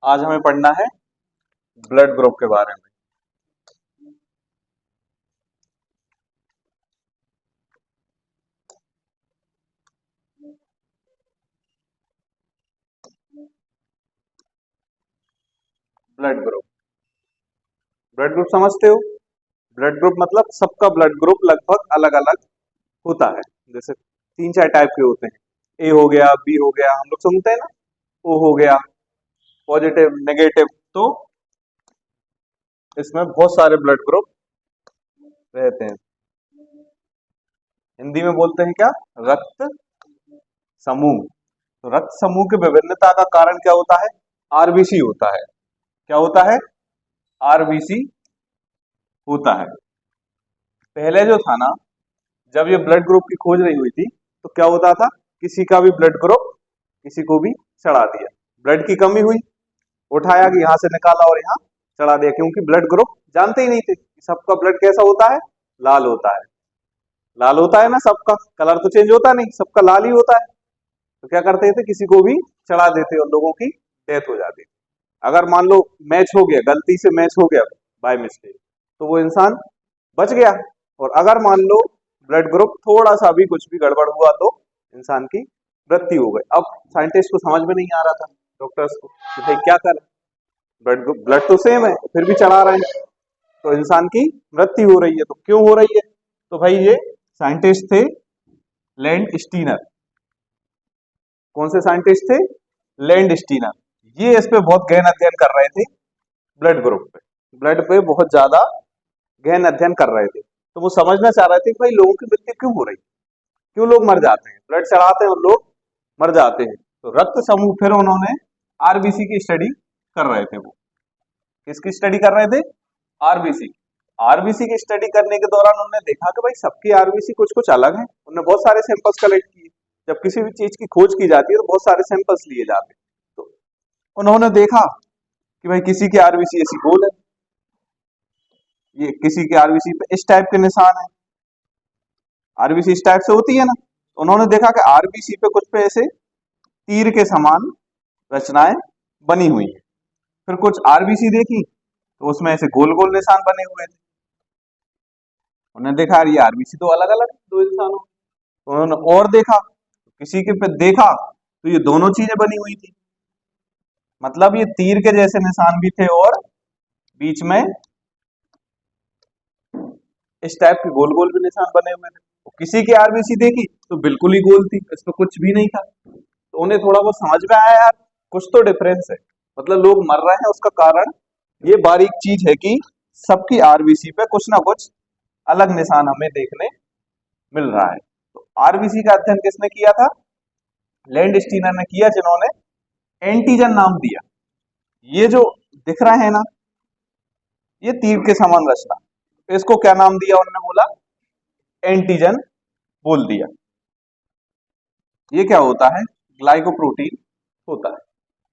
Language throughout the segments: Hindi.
आज हमें पढ़ना है ब्लड ग्रुप के बारे में। ब्लड ग्रुप, ब्लड ग्रुप समझते हो? ब्लड ग्रुप मतलब सबका ब्लड ग्रुप लगभग अलग अलग होता है। जैसे तीन चार टाइप के होते हैं, ए हो गया, बी हो गया, हम लोग सुनते हैं ना, ओ हो गया, पॉजिटिव नेगेटिव। तो इसमें बहुत सारे ब्लड ग्रुप रहते हैं। हिंदी में बोलते हैं क्या? रक्त समूह। तो रक्त समूह की विभिन्नता का कारण क्या होता है? आरबीसी होता है। क्या होता है? आरबीसी होता है। पहले जो था ना, जब ये ब्लड ग्रुप की खोज नहीं हुई थी, तो क्या होता था, किसी का भी ब्लड ग्रुप किसी को भी चढ़ा दिया। ब्लड की कमी हुई, उठाया कि यहाँ से निकाला और यहाँ चढ़ा दिया, क्योंकि ब्लड ग्रुप जानते ही नहीं थे कि सबका ब्लड कैसा होता है, लाल होता है। लाल होता है ना, सबका कलर तो चेंज होता नहीं, सबका लाल ही होता है। तो क्या करते थे, किसी को भी चढ़ा देते और लोगों की डेथ हो जाती। अगर मान लो मैच हो गया, गलती से मैच हो गया बाय मिस्टेक, तो वो इंसान बच गया। और अगर मान लो ब्लड ग्रुप थोड़ा सा भी कुछ भी गड़बड़ हुआ, तो इंसान की मृत्यु हो गई। अब साइंटिस्ट को समझ में नहीं आ रहा था, डॉक्टर्स को, कि भाई क्या करें, ब्लड तो सेम है फिर भी चढ़ा रहे हैं, तो इंसान की मृत्यु हो रही है। तो क्यों हो रही है? तो भाई ये साइंटिस्ट थे लैंड स्टीनर। कौन से साइंटिस्ट थे? Land Steiner. ये इस पे बहुत गहन अध्ययन कर रहे थे, ब्लड ग्रुप पे, ब्लड पे बहुत ज्यादा गहन अध्ययन कर रहे थे। तो वो समझना चाह रहे थे कि भाई लोगों की मृत्यु क्यों हो रही है, क्यों लोग मर जाते हैं, ब्लड चढ़ाते हैं और लोग मर जाते हैं। तो रक्त समूह, फिर उन्होंने आरबीसी की स्टडी कर रहे थे। वो किसकी स्टडी कर रहे थे? आरबीसी। आरबीसी की स्टडी करने के दौरान उन्होंने देखा कि भाई सबकी आरबीसी कुछ कुछ अलग है। उन्होंने बहुत सारे सैंपल्स कलेक्ट किए। जब किसी भी चीज की खोज की जाती है तो बहुत सारे सैंपल्स लिए जाते हैं। तो उन्होंने देखा कि भाई किसी की आरबीसी ऐसी गोल है, ये किसी के आरबीसी पे इस टाइप के निशान है, आरबीसी इस टाइप से होती है ना। तो उन्होंने देखा कि आरबीसी पे कुछ पे ऐसे तीर के समान रचनाएं बनी हुई है। फिर कुछ आरबीसी देखी तो उसमें ऐसे गोल गोल निशान बने हुए थे। उन्होंने देखा यार ये आरबीसी तो अलग अलग दो इंसानों। तो उन्होंने और देखा, किसी के पे देखा तो ये दोनों चीजें बनी हुई थी, मतलब ये तीर के जैसे निशान भी थे और बीच में इस टाइप के गोल गोल भी निशान बने हुए थे। तो किसी की आरबीसी देखी तो बिल्कुल ही गोल थी, इसमें कुछ भी नहीं था। तो उन्हें थोड़ा बहुत समझ में आया यार कुछ तो डिफरेंस है, मतलब लोग मर रहे हैं, उसका कारण ये बारीक चीज है कि सबकी आरबीसी पे कुछ ना कुछ अलग निशान हमें देखने मिल रहा है। तो आरबीसी का अध्ययन किसने किया था? लैंड स्टीनर ने किया, जिन्होंने एंटीजन नाम दिया। ये जो दिख रहा है ना, ये तीर के समान रचना, इसको क्या नाम दिया? उन्होंने बोला एंटीजन बोल दिया। ये क्या होता है? ग्लाइकोप्रोटीन होता है।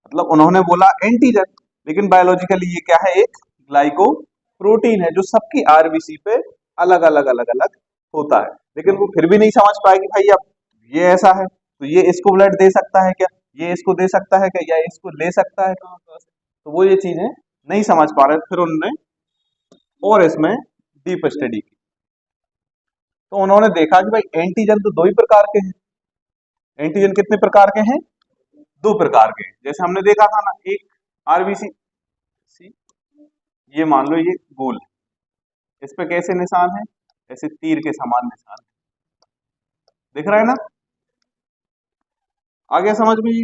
मतलब उन्होंने बोला एंटीजन, लेकिन बायोलॉजिकली ये क्या है? एक ग्लाइकोप्रोटीन है जो सबकी आरबीसी पे अलग अलग अलग अलग होता है। लेकिन वो फिर भी नहीं समझ पाए कि भाई अब ये ऐसा है तो ये इसको ब्लड दे सकता है क्या, ये इसको दे सकता है क्या, या इसको ले सकता है कहाँ कहाँ से? तो वो ये चीजें नहीं समझ पा रहे। फिर उन्होंने और इसमें डीप स्टडी की, तो उन्होंने देखा कि भाई एंटीजन तो दो ही प्रकार के हैं। एंटीजन कितने प्रकार के हैं? दो प्रकार के। जैसे हमने देखा था ना, एक आरबीसी, ये मान लो ये गोल है, इस पे कैसे निशान है? ऐसे तीर के समान निशान है, दिख रहा है ना? आ गया समझ में ये?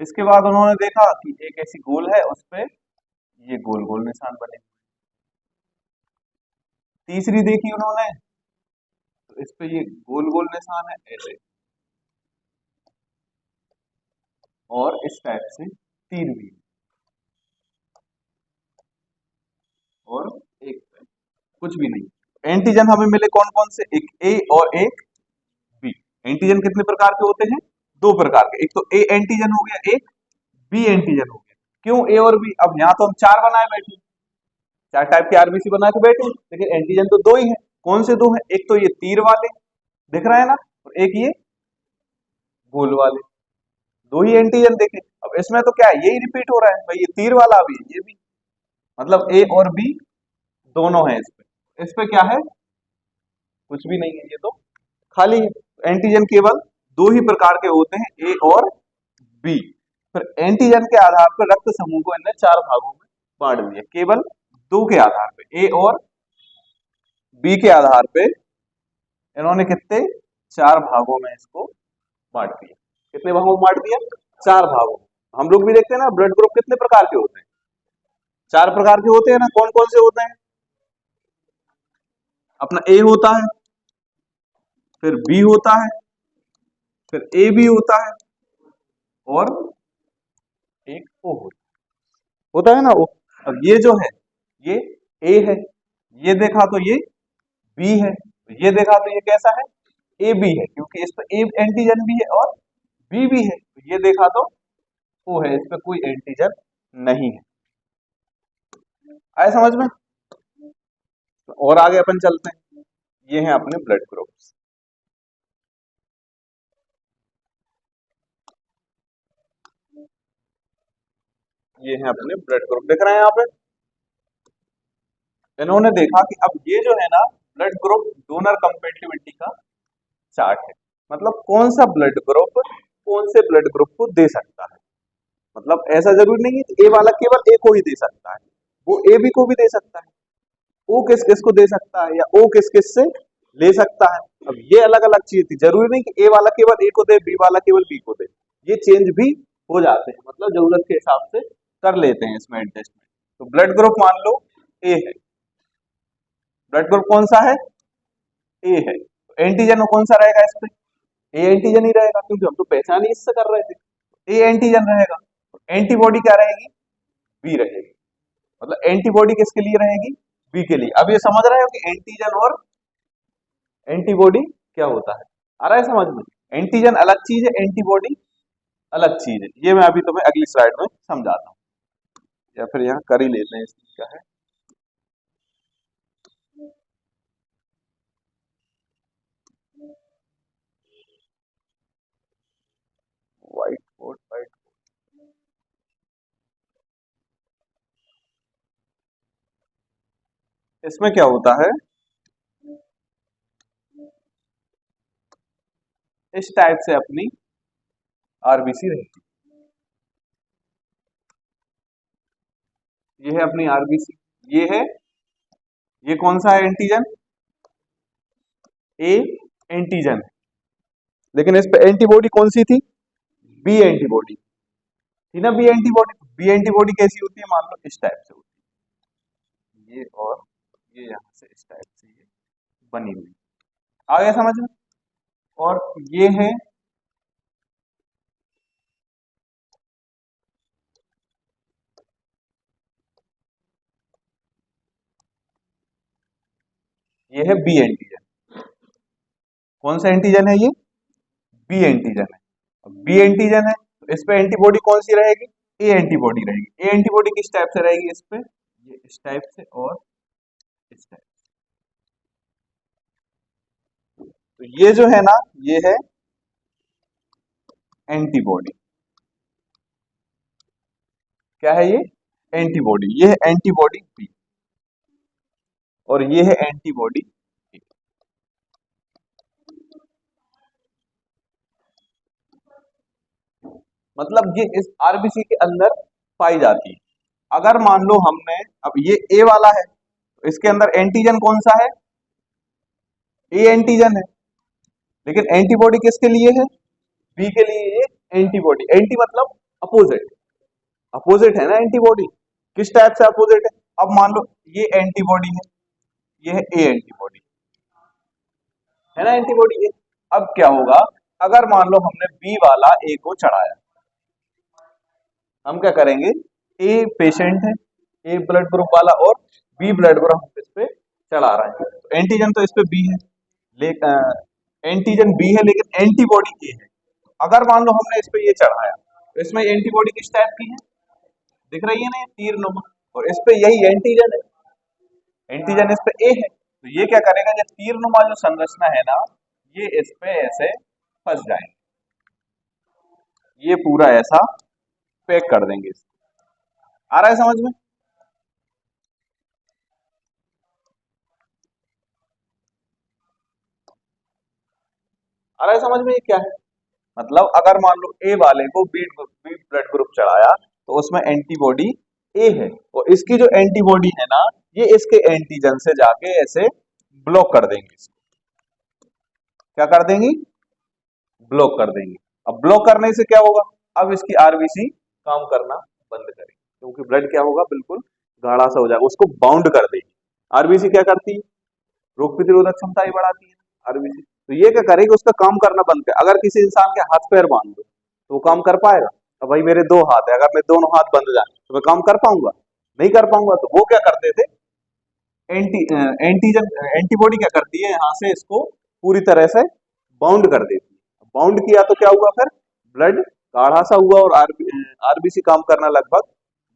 इसके बाद उन्होंने देखा कि एक ऐसी गोल है, उस पे ये गोल गोल निशान बने। तीसरी देखी उन्होंने, तो इस पे ये गोल गोल निशान है ऐसे, और इस टाइप से तीर भी, और एक पे कुछ भी नहीं। एंटीजन हमें मिले कौन कौन से? एक ए और एक बी। एंटीजन कितने प्रकार के होते हैं? दो प्रकार के। एक तो ए एंटीजन हो गया, एक बी एंटीजन हो गया। क्यों ए और बी? अब यहाँ तो हम चार बनाए बैठे, चार टाइप के आरबीसी बना के बैठे, लेकिन एंटीजन तो दो ही है। कौन से दो है? एक तो ये तीर वाले दिख रहा है ना, और एक ये गोल वाले, दो ही एंटीजन देखे। अब इसमें तो क्या है, यही रिपीट हो रहा है भाई, ये तीर वाला भी ये भी, मतलब ए और बी दोनों है इस पे क्या है, कुछ भी नहीं है, ये तो खाली एंटीजन केवल दो ही प्रकार के होते हैं, ए और बी। फिर एंटीजन के आधार पर रक्त समूह को इन्हें चार भागों में बांट दिया, केवल दो के आधार पे, ए और बी के आधार पे इन्होंने कितने, चार भागों में इसको बांट दिया। कितने भागों में बांट दिया, चार भागों। हम लोग भी देखते हैं ना ब्लड ग्रुप कितने प्रकार के होते हैं, चार प्रकार के होते हैं ना, कौन कौन से होते हैं, अपना ए होता है, फिर बी होता है, फिर ए बी होता है, और एक ओ होता है ना ओ। अब ये जो है ये ए है, ये देखा तो ये बी है, ये देखा तो ये कैसा है, ए बी है, क्योंकि इस पर ए एंटीजन भी है और बी भी है, ये देखा तो ओ है, इस पर कोई एंटीजन नहीं है। आए समझ में। और आगे अपन चलते हैं, ये हैं अपने ब्लड ग्रुप्स। ये हैं अपने ब्लड ग्रुप, दिख रहे हैं यहाँ पे। इन्होंने देखा कि अब ये जो है ना ब्लड ग्रुप डोनर कंपेटिबिलिटी का चार्ट है, मतलब कौन सा ब्लड ग्रुप कौन से ब्लड ग्रुप को दे सकता है। मतलब ऐसा जरूरी नहीं है कि ए वाला केवल ए को ही दे सकता है, वो ए बी को भी दे सकता है, ओ किस किस को दे सकता है, या ओ किस किस से ले सकता है। अब ये अलग अलग चीज थी, जरूरी नहीं कि ए वाला केवल ए को दे, बी वाला केवल बी को दे, ये चेंज भी हो जाते हैं, मतलब जरूरत के हिसाब से कर लेते हैं इसमें एडजस्टमेंट। तो ब्लड ग्रुप मान लो ए है, ब्लड ग्रुप कौन सा है, ए है, तो एंटीजन कौन सा रहेगा इस पे, ए एंटीजन ही रहेगा, क्योंकि हम तो पहचान ही इससे कर रहे थे, ए एंटीजन रहेगा। तो एंटीबॉडी क्या रहेगी, बी रहेगी, मतलब एंटीबॉडी किसके लिए रहेगी, बी के लिए। अब ये समझ रहे हो कि एंटीजन और एंटीबॉडी क्या होता है, आ रहा है समझ में। एंटीजन अलग चीज है, एंटीबॉडी अलग चीज है, ये मैं अभी तुम्हें अगली स्लाइड में समझाता हूँ, या फिर यहाँ कर ही लेते हैं, इसमें क्या है। व्हाइट बोर्ड, व्हाइट, इसमें क्या होता है, इस टाइप से अपनी आरबीसी रहती है, ये है अपनी आरबीसी, ये है, ये कौन सा है एंटीजन, ए एंटीजन, लेकिन इस पे एंटीबॉडी कौन सी थी, बी एंटीबॉडी थी ना, बी एंटीबॉडी। बी एंटीबॉडी कैसी होती है, मान लो इस टाइप से होती है, ये और ये यहाँ से इस टाइप से ये बनी हुई, आ गया समझ में। और ये है, ये है बी एंटीजन, कौन सा एंटीजन है ये, बी एंटीजन है। बी एंटीजन है तो इस पे एंटीबॉडी कौन सी रहेगी, ए एंटीबॉडी रहेगी। ए एंटीबॉडी किस टाइप से रहेगी इस पे, ये इस टाइप से और इस टाइप। तो ये जो है ना ये है एंटीबॉडी, क्या है ये, एंटीबॉडी, ये है एंटीबॉडी बी, और ये है एंटीबॉडी ए। मतलब ये इस आरबीसी के अंदर पाई जाती है। अगर मान लो हमने, अब ये ए वाला है तो इसके अंदर एंटीजन कौन सा है, ए एंटीजन है, लेकिन एंटीबॉडी किसके लिए है, बी के लिए। ये एंटीबॉडी, एंटी मतलब अपोजिट, अपोजिट है ना एंटीबॉडी, किस टाइप से अपोजिट है। अब मान लो ये एंटीबॉडी है, ये है ए एंटीबॉडी, है ना एंटीबॉडी ए। अब क्या होगा, अगर मान लो हमने बी वाला ए को चढ़ाया, हम क्या करेंगे, ए पेशेंट है, ए ब्लड ग्रुप वाला, और बी ब्लड ग्रुप हम इस पे चढ़ा रहे हैं, तो एंटीजन तो इस पे बी है, लेकिन एंटीजन बी है लेकिन एंटीबॉडी ए है। अगर मान लो हमने इस पे ये चढ़ाया, तो इसमें एंटीबॉडी किस टाइप की है, दिख रही है ना ये तीर नुमा, और इस पे यही एंटीजन है, एंटीजन इस पे ए है, तो ये क्या करेगा, ये तीर नुमा जो संरचना है ना, ये इस पे ऐसे फंस जाएंगे, ये पूरा ऐसा पैक कर देंगे इसको। आ रहा है समझ में? आ रहा है समझ में? ये क्या है? मतलब अगर मान लो ए वाले को बी ब्लड ग्रुप चढ़ाया तो उसमें एंटीबॉडी ए है, और इसकी जो एंटीबॉडी है ना, ये इसके एंटीजन से जाके ऐसे ब्लॉक कर देंगे इसको। क्या कर देंगी? ब्लॉक कर देंगे। अब ब्लॉक करने से क्या होगा? अब इसकी आरबीसी काम करना बंद करेगी, क्योंकि ब्लड क्या होगा, बिल्कुल गाढ़ा सा हो जाएगा, उसको बाउंड कर देगी। आरबीसी क्या करती है? रोग प्रतिरोधक क्षमता ही बढ़ाती है आरबीसी। तो ये क्या करेगी? उसका काम करना बंद कर। अगर किसी इंसान के हाथ पैर बांध दो तो वो काम कर पाएगा? अब भाई मेरे दो हाथ है, अगर मैं दोनों हाथ बंद जाए तो मैं काम कर पाऊंगा? नहीं कर पाऊंगा। तो वो क्या करते थे, एंटीजन एंटीबॉडी क्या करती है, यहाँ से इसको पूरी तरह से बाउंड कर देती है। बाउंड किया तो क्या हुआ फिर? ब्लड गाढ़ा सा हुआ और आरबीसी काम करना लगभग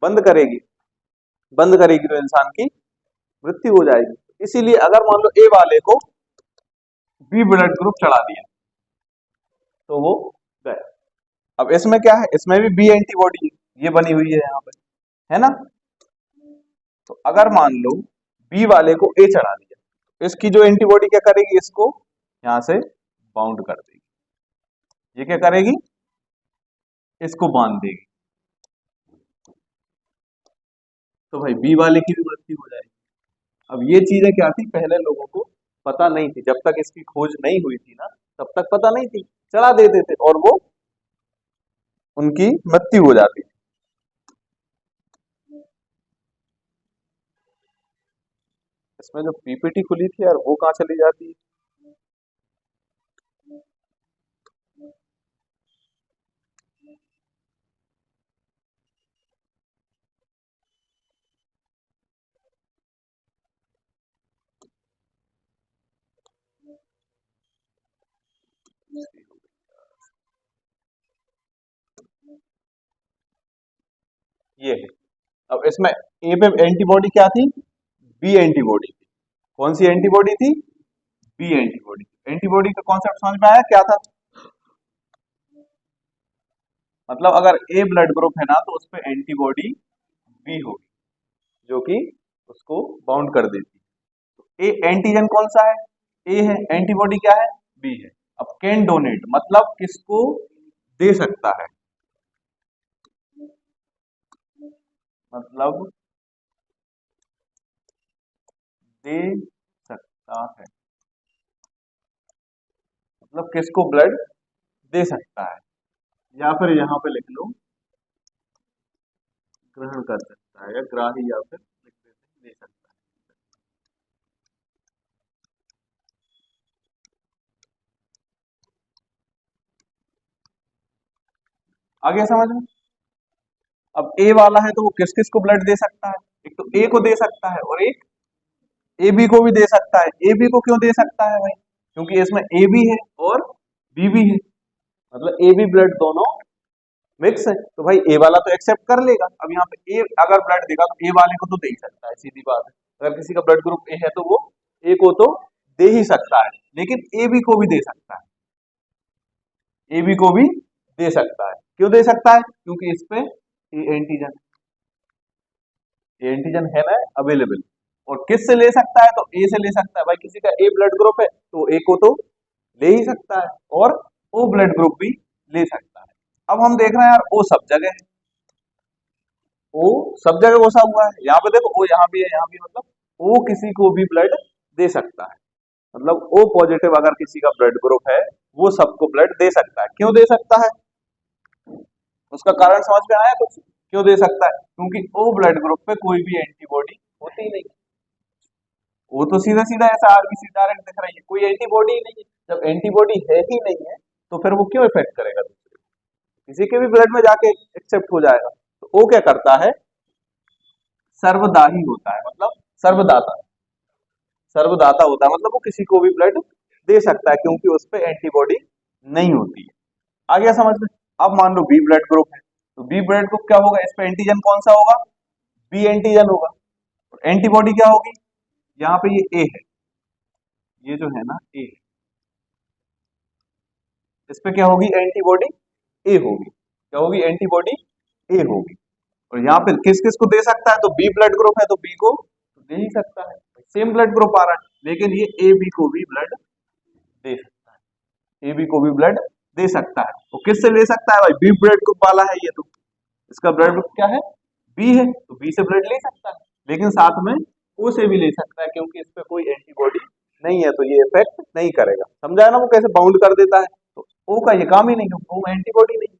बंद करेगी। बंद करेगी तो इंसान की मृत्यु हो जाएगी। इसीलिए अगर मान लो ए वाले को बी ब्लड ग्रुप चढ़ा दिया तो वो गए। अब इसमें क्या है? इसमें भी बी एंटीबॉडी ये बनी हुई है यहाँ पे, है ना? तो अगर मान लो बी वाले को ए चढ़ा दिया, इसकी जो एंटीबॉडी क्या करेगी? इसको यहां से बाउंड कर देगी। ये क्या करेगी? इसको बांध देगी। तो भाई बी वाले की भी मृत्यु हो जाएगी। अब ये चीजें क्या थी, पहले लोगों को पता नहीं थी, जब तक इसकी खोज नहीं हुई थी ना, तब तक पता नहीं थी, चढ़ा देते थे और वो उनकी मृत्यु हो जाती थी। इसमें जो पीपीटी खुली थी यार, वो कहाँ चली जाती है? ये है। अब इसमें ए पे एंटीबॉडी क्या थी? बी एंटीबॉडी थी। कौन सी एंटीबॉडी थी? B antibody. एंटीबॉडी का कॉन्सेप्ट समझ में आया क्या था? मतलब अगर ए ब्लड ग्रुप है ना, तो उस पर एंटीबॉडी बी होगी, जो कि उसको बाउंड कर देती है। ए एंटीजन कौन सा है? ए है। एंटीबॉडी क्या है? बी है। अब कैन डोनेट मतलब किसको दे सकता है? मतलब दे सकता है, मतलब किसको ब्लड दे सकता है, या फिर यहां पे लिख लो ग्रहण कर सकता है, या ग्राही, या फिर लिख देते हैं दे सकता है। आगे समझ में? अब ए वाला है तो वो किस किस को ब्लड दे सकता है? एक तो ए को दे सकता है, और एक ए बी को भी दे सकता है। ए बी को क्यों दे सकता है भाई? क्योंकि इसमें ए भी है और बी भी है, मतलब ए बी ब्लड दोनों मिक्स है। तो भाई ए वाला तो एक्सेप्ट कर लेगा। अब यहाँ पे ए अगर ब्लड देगा तो ए वाले को तो दे ही सकता है, सीधी बात है। अगर किसी का ब्लड ग्रुप ए है तो वो ए को तो दे ही सकता है, लेकिन ए बी को भी दे सकता है। ए बी को भी दे सकता है। क्यों दे सकता है? क्योंकि इस पे ए एंटीजन, एंटीजन है ना अवेलेबल। और किस से ले सकता है? तो ए से ले सकता है। भाई किसी का ए ब्लड ग्रुप है तो ए को तो ले ही सकता है, और ओ ब्लड ग्रुप भी ले सकता है। अब हम देख रहे हैं यार, ओ सब जगह है। ओ सब जगह घुसा हुआ है। यहाँ पे देखो ओ यहाँ भी है, यहाँ भी है, मतलब ओ किसी को भी ब्लड दे सकता है। मतलब ओ पॉजिटिव अगर किसी का ब्लड ग्रुप है, वो सबको ब्लड दे सकता है। क्यों दे सकता है? उसका कारण समझ में आया कुछ? क्यों दे सकता है? क्योंकि ओ ब्लड ग्रुप पे कोई भी एंटीबॉडी होती ही नहीं। वो तो सीधा सीधा ऐसा आरबीसी डायरेक्ट दिख रही है, कोई एंटीबॉडी ही नहीं है। जब एंटीबॉडी है ही नहीं है तो फिर वो क्यों इफेक्ट करेगा दूसरे को? किसी के भी ब्लड में जाके एक्सेप्ट हो जाएगा। तो वो क्या करता है? सर्वदाही होता है, मतलब सर्वदाता। सर्वदाता होता है मतलब वो किसी को भी ब्लड दे सकता है, क्योंकि उस पर एंटीबॉडी नहीं होती है। आ गया समझ में? अब मान लो बी ब्लड ग्रुप है, तो बी ब्लड ग्रुप क्या होगा? इस पे एंटीजन कौन सा होगा? बी एंटीजन होगा। और एंटीबॉडी क्या होगी? यहाँ पे ये ए है, ये जो है ना ए है, इस पे क्या होगी? एंटीबॉडी ए होगी। क्या होगी? एंटीबॉडी ए होगी। और यहाँ पे किस किस को दे सकता है, तो बी ब्लड ग्रुप है तो बी को तो दे ही सकता है, सेम ब्लड ग्रुप आ रहा है, लेकिन ये ए बी को भी ब्लड दे सकता है, ए बी को भी ब्लड दे सकता है। तो किससे ले सकता है भाई, बी ब्लड ग्रुप वाला है ये, तो इसका ब्लड ग्रुप क्या है, बी है, तो बी से ब्लड ले सकता है, लेकिन साथ में ओ से भी ले सकता है, क्योंकि इस पे कोई एंटीबॉडी नहीं है तो ये इफेक्ट नहीं करेगा। समझा है ना, वो कैसे बाउंड कर देता है। तो ओ का ये काम ही नहीं, क्योंकि वो एंटीबॉडी नहीं,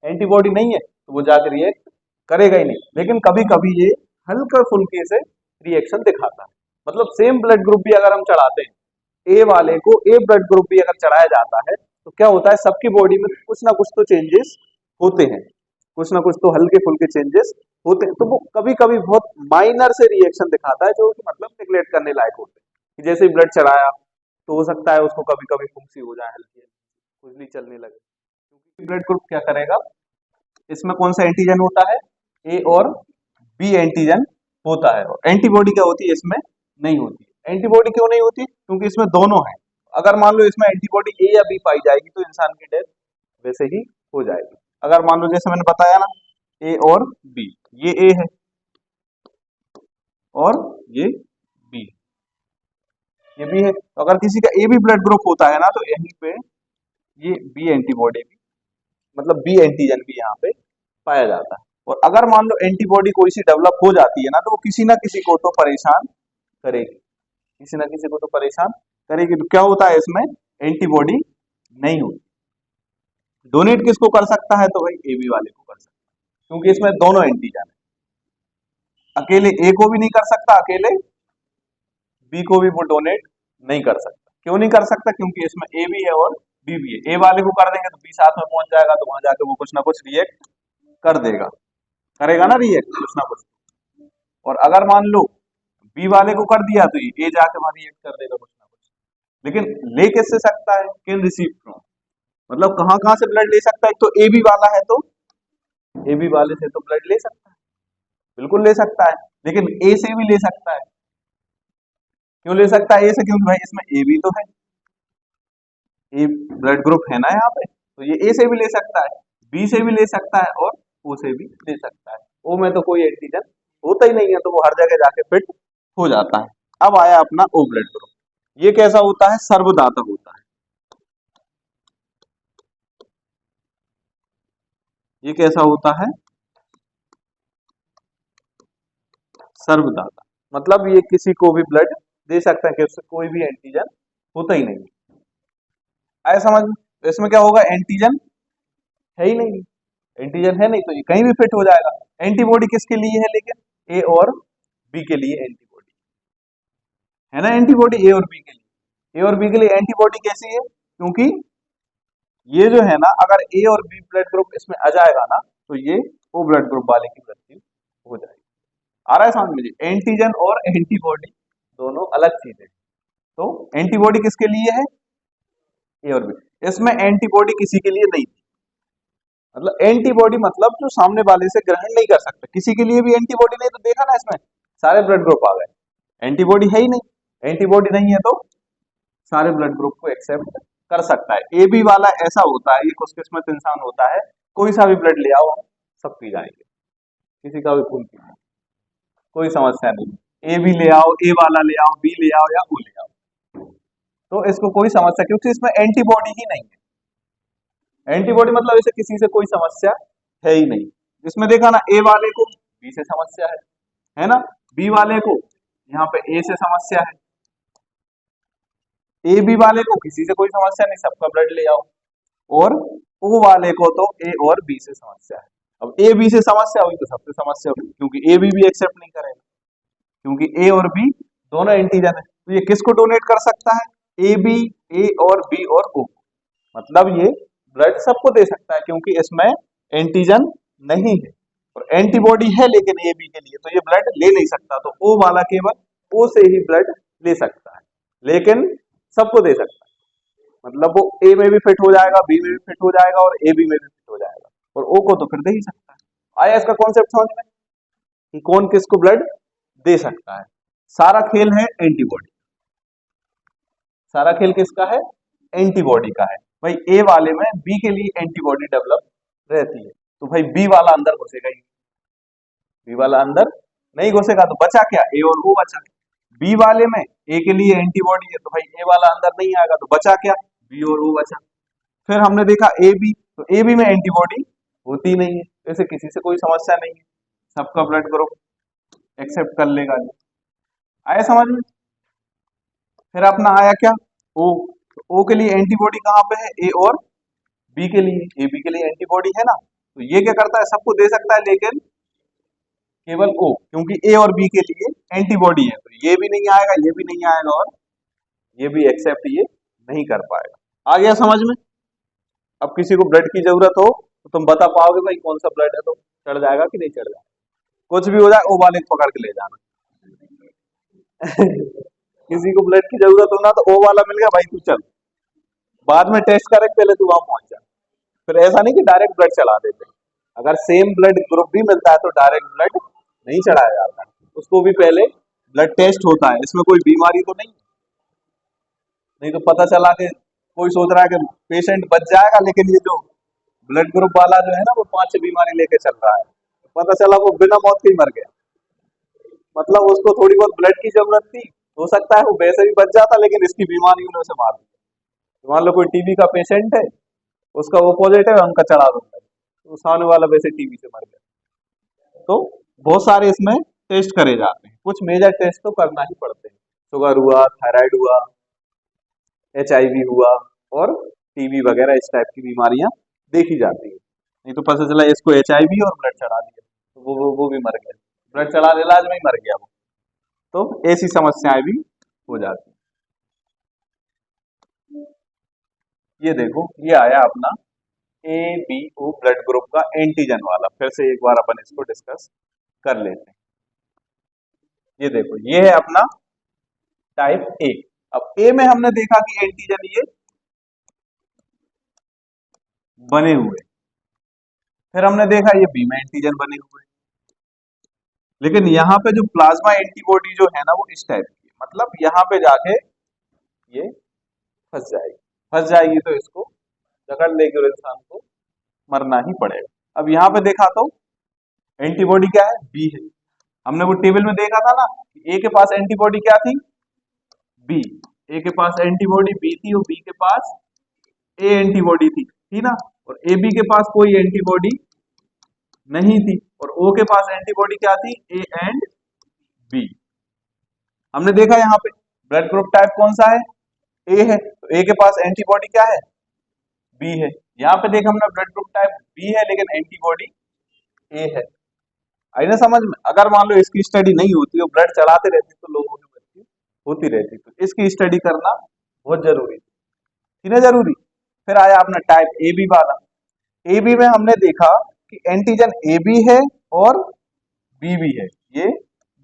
एंटीबॉडी नहीं है तो वो जाकर रिएक्ट करेगा ही नहीं। लेकिन कभी कभी ये हल्का फुल्के से रिएक्शन दिखाता है, मतलब सेम ब्लड ग्रुप भी अगर हम चढ़ाते हैं, ए वाले को ए ब्लड ग्रुप भी अगर चढ़ाया जाता है, तो क्या होता है, सबकी बॉडी में कुछ ना कुछ तो चेंजेस होते हैं, कुछ ना कुछ तो हल्के फुल्के चेंजेस होते हैं। तो वो कभी कभी बहुत माइनर से रिएक्शन दिखाता है, जो कि मतलब निगलेक्ट करने लायक होते हैं। जैसे ही ब्लड चढ़ाया तो हो सकता है उसको कभी कभी फुंसी हो जाए, हल्की खुजली चलने लगे, क्योंकि ब्लड ग्रुप क्या करेगा, इसमें कौन सा एंटीजन होता है, ए और बी एंटीजन होता है, और एंटीबॉडी क्या होती है इसमें नहीं होती। एंटीबॉडी क्यों नहीं होती, क्योंकि इसमें दोनों है। अगर मान लो इसमें एंटीबॉडी ए या बी पाई जाएगी तो इंसान की डेथ वैसे ही हो जाएगी। अगर मान लो जैसे मैंने बताया ना, ए और बी, ये ए है और ये बी, ये बी है, तो अगर किसी का ए बी ब्लड ग्रुप होता है ना, तो यहीं पे ये बी एंटीबॉडी भी, मतलब बी एंटीजन भी यहाँ पे पाया जाता है। और अगर मान लो एंटीबॉडी कोई सी डेवलप हो जाती है ना, तो वो किसी ना किसी को तो परेशान करेगी, किसी ना किसी को तो परेशान करेगी। तो क्या होता है इसमें, एंटीबॉडी नहीं होती। डोनेट किसको कर सकता है, तो भाई ए बी वाले को कर सकता है, क्योंकि इसमें दोनों एंटीजन है। अकेले ए को भी नहीं कर सकता, अकेले बी को भी वो डोनेट नहीं कर सकता। क्यों नहीं कर सकता, क्योंकि इसमें ए भी है और बी भी है। ए वाले को कर देंगे तो बी साथ में पहुंच जाएगा, तो वहां जाके वो कुछ ना कुछ रिएक्ट कर देगा, करेगा ना रिएक्ट कुछ ना कुछ। और अगर मान लो बी वाले को कर दिया तो ये जाके वहां रिएक्ट कर देगा कुछ ना कुछ। लेकिन ले किससे सकता है, कैन रिसीव फ्रॉम, मतलब कहां कहां से ब्लड ले सकता है। तो ए बी वाला है तो ए बी वाले से तो ब्लड ले सकता है, बिल्कुल ले सकता है, लेकिन ए से भी ले सकता है। क्यों ले सकता है ए से, क्योंकि भाई इसमें ए भी तो है, ए ब्लड ग्रुप है ना यहाँ पे, तो ये ए से भी ले सकता है, बी से भी ले सकता है और ओ से भी ले सकता है। ओ में तो कोई एंटीजन होता ही नहीं है, तो वो हर जगह जाके फिट हो जाता है। अब आया अपना ओ ब्लड ग्रुप, ये कैसा होता है, सर्वदाता होता है। ये कैसा होता है, सर्वदाता, मतलब ये किसी को भी ब्लड दे सकता है, कि उससे कोई भी एंटीजन होता ही नहीं। आया समझ में, तो इसमें क्या होगा, एंटीजन है ही नहीं, एंटीजन है नहीं तो ये कहीं भी फिट हो जाएगा। एंटीबॉडी किसके लिए है, लेकिन ए और बी के लिए एंटीबॉडी है ना, एंटीबॉडी ए और बी के लिए, ए और बी के लिए एंटीबॉडी कैसी है, क्योंकि ये जो है ना, अगर ए और बी ब्लड ग्रुप इसमें आ जाएगा ना, तो ये ओ ब्लड ग्रुप वाले की मृत्यु हो जाएगी। आ रहा है समझ में, एंटीजन और एंटीबॉडी दोनों अलग चीजें। तो एंटीबॉडी किसके लिए है, ए और बी, इसमें एंटीबॉडी किसी के लिए नहीं थी। मतलब एंटीबॉडी मतलब जो सामने वाले से ग्रहण नहीं कर सकता, किसी के लिए भी एंटीबॉडी नहीं, तो देखा ना इसमें सारे ब्लड ग्रुप आ गए, एंटीबॉडी है ही नहीं, एंटीबॉडी नहीं है तो सारे ब्लड ग्रुप को एक्सेप्ट कर सकता है। ए बी वाला ऐसा होता है, ये खुशकिस्मत इंसान होता है, कोई सा भी ब्लड ले आओ सब पी जाएंगे, किसी का भी खून पी जाएंगे, कोई समस्या नहीं। ए भी ले आओ, ए वाला ले आओ, बी ले आओ या ओ ले आओ, तो इसको कोई समस्या, क्योंकि इसमें एंटीबॉडी ही नहीं है। एंटीबॉडी मतलब इसे किसी से कोई समस्या है ही नहीं। इसमें देखा ना, ए वाले को बी से समस्या है ना, बी वाले को यहाँ पे ए से समस्या है, ए बी वाले को किसी से कोई समस्या नहीं, सबका ब्लड ले आओ, और ओ वाले को तो ए और बी से समस्या है। अब ए बी से समस्या हुई तो सबसे समस्या हुई, क्योंकि ए बी भी एक्सेप्ट नहीं करेगा, क्योंकि ए और बी दोनों एंटीजन है। तो ये किसको डोनेट कर सकता है, ए बी, ए और बी और ओ, मतलब ये ब्लड सबको दे सकता है, क्योंकि इसमें एंटीजन नहीं है और एंटीबॉडी है लेकिन ए बी के लिए, तो ये ब्लड ले नहीं सकता। तो ओ वाला केवल ओ से ही ब्लड ले सकता है, लेकिन सबको दे सकता है, मतलब वो ए में भी फिट हो जाएगा, बी में भी फिट हो जाएगा और ए बी में भी फिट हो जाएगा, और ओ को तो फिर दे ही सकता है। आया इसका कॉन्सेप्ट समझ में, कि कौन किसको ब्लड दे सकता है। सारा खेल है एंटीबॉडी, सारा खेल किसका है, एंटीबॉडी का है। भाई ए वाले में बी के लिए एंटीबॉडी डेवलप रहती है, तो भाई बी वाला अंदर घुसेगा ही, बी वाला अंदर नहीं घुसेगा, तो बचा क्या, ए और ओ बचा। बी वाले में ए के लिए एंटीबॉडी है, तो भाई ए वाला अंदर नहीं आएगा, तो बचा क्या, बी और ओ बचा। फिर हमने देखा ए बी, तो ए बी में एंटीबॉडी होती नहीं है, ऐसे किसी से कोई समस्या नहीं है, सबका ब्लड ग्रुप एक्सेप्ट कर लेगा। आया समझ में। फिर अपना आया क्या, ओ, तो ओ के लिए एंटीबॉडी कहाँ पे है, ए और बी के लिए, ए बी के लिए एंटीबॉडी है ना, तो ये क्या करता है, सबको दे सकता है लेकिन केवल ओ, क्योंकि ए और बी के लिए एंटीबॉडी है, तो ये भी नहीं आएगा, ये भी नहीं आएगा, और ये भी एक्सेप्ट ये नहीं कर पाएगा। आ गया समझ में। अब किसी को ब्लड की जरूरत हो तो तुम बता पाओगे भाई कौन सा ब्लड है, तो चढ़ जाएगा कि नहीं चढ़ जाएगा, कुछ भी हो जाए ओ वाले को पकड़ के ले जाना। किसी को ब्लड की जरूरत हो ना, तो ओ वाला मिल गया भाई, तू चल, बाद में टेस्ट करे, पहले तू वहां पहुंच जा। फिर ऐसा नहीं कि डायरेक्ट ब्लड चला देते, अगर सेम ब्लड ग्रुप भी मिलता है तो डायरेक्ट ब्लड नहीं चढ़ाया जाता है, उसको भी पहले ब्लड टेस्ट होता है, इसमें कोई बीमारी तो नहीं, नहीं तो पता चला कि कोई सोच रहा है कि पेशेंट बच जाएगा, लेकिन ये जो ब्लड ग्रुप वाला जो है ना, वो 5-6 बीमारी लेके चल रहा है, पता चला वो बिना मौत के ही मर गया, मतलब उसको थोड़ी बहुत ब्लड की जरूरत थी, हो सकता है वो वैसे भी बच जाता, लेकिन इसकी बीमारी ने उसे मार दी। मान लो कोई टीबी का पेशेंट है, उसका वो पॉजिटिव है, उनका चढ़ा दूंगा, तो सामने वाला वैसे टीबी से मर गया। तो बहुत सारे इसमें टेस्ट करे जाते हैं, कुछ मेजर टेस्ट तो करना ही पड़ते हैं, शुगर हुआ, थायराइड हुआ, HIV हुआ, और टीबी वगैरह इस टाइप की बीमारियां देखी जाती है। नहीं तो पता चला इसको HIV और ब्लड चढ़ा दिया, तो वो भी मर गया, ब्लड चढ़ा इलाज में ही मर गया वो। तो ऐसी समस्याएं भी हो जाती हैं। ये देखो, ये आया अपना ABO ब्लड ग्रुप का एंटीजन वाला, फिर से एक बार अपन इसको डिस्कस कर लेते हैं। ये देखो, ये है अपना टाइप ए। अब ए में हमने देखा कि एंटीजन ये बने हुए, फिर हमने देखा ये बी में एंटीजन बने हुए, लेकिन यहाँ पे जो प्लाज्मा एंटीबॉडी जो है ना, वो इस टाइप की है, मतलब यहाँ पे जाके ये फंस जाएगी, फंस जाएगी तो इसको जकड़ लेगी और इंसान को मरना ही पड़ेगा। अब यहाँ पे देखा तो एंटीबॉडी क्या है, बी है, हमने वो टेबल में देखा था ना, ए के पास एंटीबॉडी क्या थी, बी, ए के पास एंटीबॉडी बी थी, और बी के पास ए एंटीबॉडी थी ना, और ए बी के पास कोई एंटीबॉडी नहीं थी, और ओ के पास एंटीबॉडी क्या थी, ए एंड बी। हमने देखा यहाँ पे ब्लड ग्रुप टाइप कौन सा है, ए है, तो ए के पास एंटीबॉडी क्या है, बी है। यहाँ पे देखा हमने ब्लड ग्रुप टाइप बी है, लेकिन एंटीबॉडी ए है। आई ना समझ में। अगर मान लो इसकी स्टडी नहीं होती, और ब्लड चढ़ाते रहती, तो लोगों की मृत्यु होती रहती, तो इसकी स्टडी करना बहुत जरूरी थी ना, जरूरी। फिर आया अपना टाइप ए बी वाला। ए बी में हमने देखा कि एंटीजन ए बी है और बी भी है, ये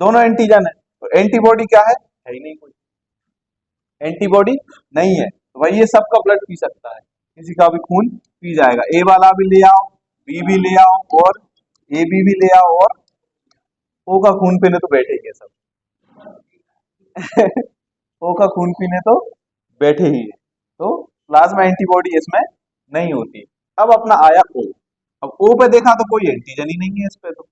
दोनों एंटीजन है, तो एंटीबॉडी क्या है ही नहीं कोई, एंटीबॉडी नहीं है, तो भाई ये सबका ब्लड पी सकता है, किसी का भी खून पी जाएगा, ए वाला भी ले आओ, बी भी ले आओ, और ए बी भी ले आओ, और ओ का खून पीने तो बैठे ही है सब। ओ का खून पीने तो बैठे ही है, तो प्लाज्मा एंटीबॉडी इसमें नहीं होती। अब अपना आया ओ। अब ओ पे देखा तो कोई एंटीजन ही नहीं है इस पे, तो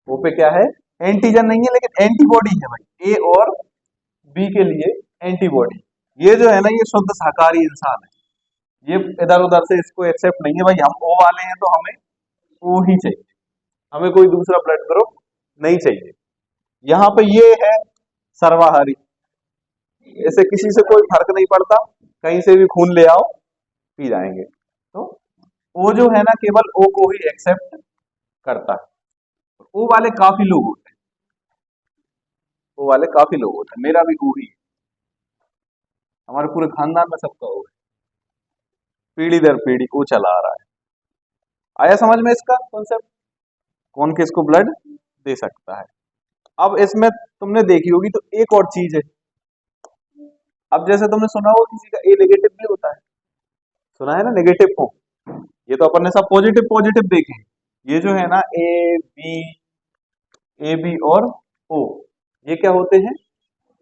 ओ पे क्या है, एंटीजन नहीं है, लेकिन एंटीबॉडी है भाई, ए और बी के लिए एंटीबॉडी। ये जो है ना, ये शुद्ध शाकाहारी इंसान है, ये इधर उधर से इसको एक्सेप्ट नहीं है भाई, हम ओ वाले हैं तो हमें ओ ही चाहिए, हमें कोई दूसरा ब्लड ग्रुप नहीं चाहिए। यहाँ पे ये है सर्वाहारी, ऐसे किसी से कोई फर्क नहीं पड़ता, कहीं से भी खून ले आओ पी जाएंगे। तो ओ जो है ना, केवल ओ को ही एक्सेप्ट करता है, ओ वाले काफी लोग होते हैं, ओ वाले काफी लोग होते हैं, मेरा भी ओ ही है, हमारे पूरे खानदान में सबका ओ है, पीढ़ी दर पीढ़ी ओ चला आ रहा है। आया समझ में इसका कॉन्सेप्ट, कौन किसको ब्लड दे सकता है। अब इसमें तुमने देखी होगी तो एक और चीज है, अब जैसे तुमने सुना होगा किसी का ए नेगेटिव भी होता है, सुना है ना, नेगेटिव को, ये तो अपन ने सब पॉजिटिव पॉजिटिव देखे हैं, ये जो है ना ए बी और ओ, ये क्या होते हैं,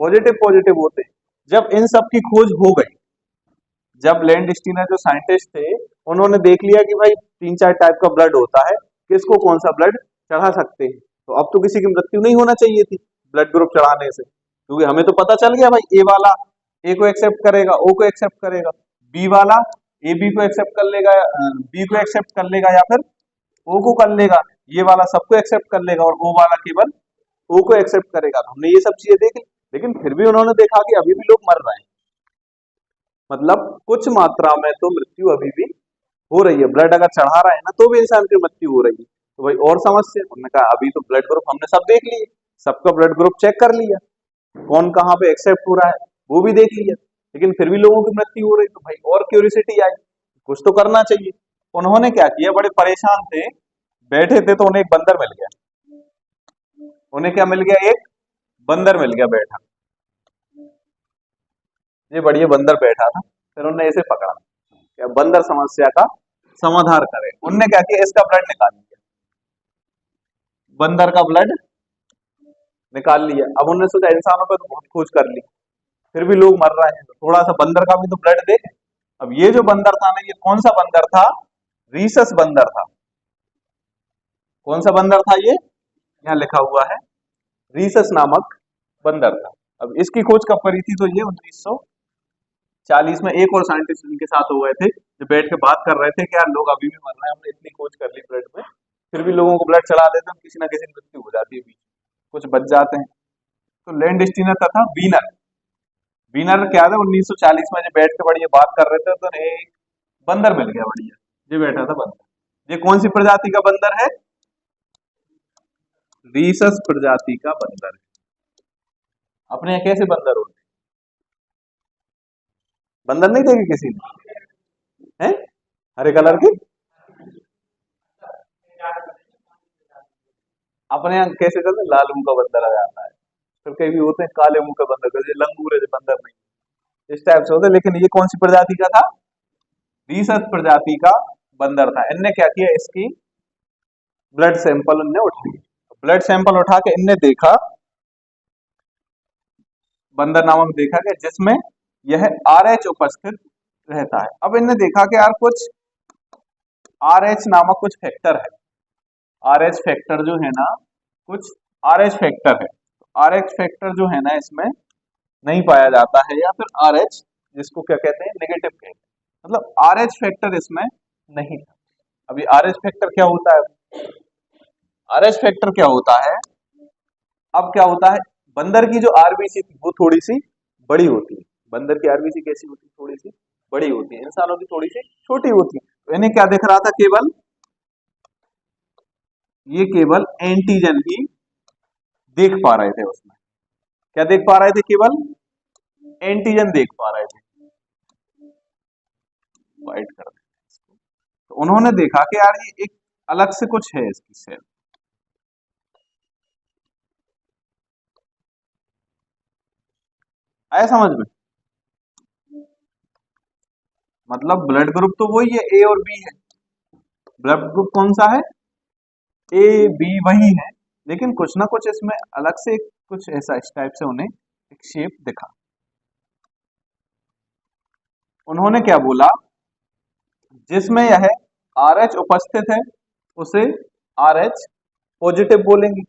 पॉजिटिव पॉजिटिव होते हैं। जब इन सब की खोज हो गई, जब लैंडस्टीनर जो साइंटिस्ट थे उन्होंने देख लिया कि भाई 3-4 टाइप का ब्लड होता है, किसको कौन सा ब्लड चढ़ा सकते हैं, तो अब तो किसी की मृत्यु नहीं होना चाहिए थी ब्लड ग्रुप चढ़ाने से, क्योंकि हमें तो पता चल गया भाई ए वाला ए को एक्सेप्ट करेगा, ओ को एक्सेप्ट करेगा, बी वाला ए बी को एक्सेप्ट कर लेगा, बी को एक्सेप्ट कर लेगा या फिर ओ को कर लेगा, ये वाला सबको एक्सेप्ट कर लेगा और ओ वाला केवल ओ को एक्सेप्ट करेगा। तो हमने ये सब चीजें देख ली, लेकिन फिर भी उन्होंने देखा कि अभी भी लोग मर रहे हैं, मतलब कुछ मात्रा में तो मृत्यु अभी भी हो रही है, ब्लड अगर चढ़ा रहा है ना तो भी इंसान की मृत्यु हो रही है। तो भाई और समस्या, उन्होंने कहा अभी तो ब्लड ग्रुप हमने सब देख लिए, सबका ब्लड ग्रुप चेक कर लिया, कौन कहाँ पे एक्सेप्ट हो रहा है वो भी देख लिया, लेकिन फिर भी लोगों की मृत्यु हो रही, तो भाई और क्यूरियोसिटी आई, कुछ तो करना चाहिए। उन्होंने क्या किया, बड़े परेशान थे, बैठे थे, तो उन्हें एक बंदर मिल गया। उन्हें क्या मिल गया, एक बंदर मिल गया बैठा, ये बढ़िया बंदर बैठा था। फिर उन्होंने इसे पकड़ा, क्या बंदर समस्या का समाधान करे। उनने क्या किया, इसका ब्लड निकाल लिया, बंदर का ब्लड निकाल लिया। अब उन्होंने सोचा इंसानों पे तो बहुत खोज कर ली, फिर भी लोग मर रहे हैं, तो थोड़ा सा बंदर का भी तो ब्लड दे। अब ये जो बंदर था ना, ये कौन सा बंदर था, रीसस बंदर था। कौन सा बंदर था ये, यहाँ लिखा हुआ है रीसस नामक बंदर था। अब इसकी खोज कब करी थी, तो ये 1940 में एक और साइंटिस्ट इनके साथ हो गए थे, जो बैठ के बात कर रहे थे कि यार लोग अभी भी मर रहे हैं, हमने इतनी खोज कर ली ब्लड में, फिर भी लोगों को ब्लड चढ़ा देते हैं, किसी ना किसी की मृत्यु हो जाती है, बीच कुछ बच जाते हैं। तो लैंड स्टीनर तथा वीनर, वीनर क्या था, 1940 में जो बैठ के बढ़िया बात कर रहे थे, तो एक बंदर मिल गया बढ़िया, जो बैठा था बंदर। ये कौन सी प्रजाति का बंदर है, रीसस प्रजाति का बंदर है। अपने यहाँ कैसे बंदर होते हैं, बंदर नहीं देखे किसी ने, हैं हरे कलर के, अपने यहाँ कैसे चलते, लाल मुंह का बंदर आ जाता है, फिर कहीं भी होते हैं काले मुंह का बंदर, जैसे लंगूर है बंदर नहीं, इस टाइप से होते हैं। लेकिन ये कौन सी प्रजाति का था, रीसस प्रजाति का बंदर था। इनने क्या किया, इसकी ब्लड सैंपल उनने उठा, ब्लड सैंपल उठा के इनने देखा, बंदर नामक देखा कि जिसमें यह RH उपस्थित रहता है। अब इनने देखा कि यार कुछ RH नामक कुछ फैक्टर है, RH फैक्टर जो है ना, कुछ RH फैक्टर है, RH फैक्टर जो है ना इसमें नहीं पाया जाता है, या फिर RH जिसको क्या कहते हैं, नेगेटिव कहते हैं, मतलब RH फैक्टर इसमें नहीं था। अभी RH फैक्टर क्या होता है, RH फैक्टर क्या होता है, अब क्या होता है, बंदर की जो आरबीसी थी वो थोड़ी सी बड़ी होती है, बंदर की आरबीसी कैसी होती है, थोड़ी सी बड़ी होती है, इंसानों की थोड़ी सी छोटी होती है। तो इन्हें क्या दिख रहा था, केवल ये केवल एंटीजन ही देख पा रहे थे उसमें, क्या देख पा रहे थे, केवल एंटीजन देख पा रहे थे। वाइट कर देते हैं इसको। तो उन्होंने देखा कि यार ये एक अलग से कुछ है इसकी सेल, आया समझ में, मतलब ब्लड ग्रुप तो वही है, ए और बी है, ब्लड ग्रुप कौन सा है, ए बी वही है, लेकिन कुछ ना कुछ इसमें अलग से कुछ ऐसा इस टाइप से उन्हें एक शेप दिखा। उन्होंने क्या बोला, जिसमें यह RH उपस्थित है उसे RH पॉजिटिव बोलेंगे,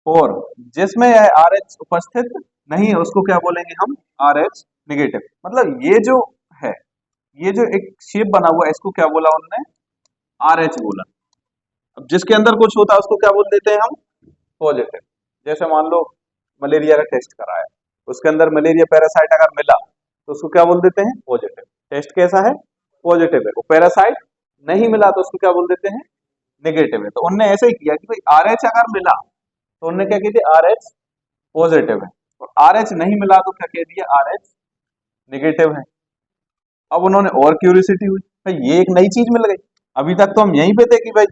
और जिसमें यह RH उपस्थित नहीं है उसको क्या बोलेंगे हम, RH निगेटिव। मतलब ये जो है, ये जो एक शेप बना हुआ है इसको क्या बोला उन्होंने, RH बोला। अब जिसके अंदर कुछ होता है उसको क्या बोल देते हैं हम, पॉजिटिव। जैसे मान लो मलेरिया का टेस्ट कराया, उसके अंदर मलेरिया पैरासाइट अगर मिला तो उसको क्या बोल देते हैं, पॉजिटिव। टेस्ट कैसा है, पॉजिटिव है। वो पैरासाइट नहीं मिला तो उसको क्या बोल देते हैं, नेगेटिव है। तो उनने ऐसे ही किया कि भाई RH अगर मिला तो उनने क्या किया, RH पॉजिटिव है, और RH नहीं मिला तो क्या कह दिया, RH नेगेटिव है। अब उन्होंने और क्यूरियोसिटी हुई, भाई ये एक नई चीज मिल गई, अभी तक तो हम यहीं पे थे कि भाई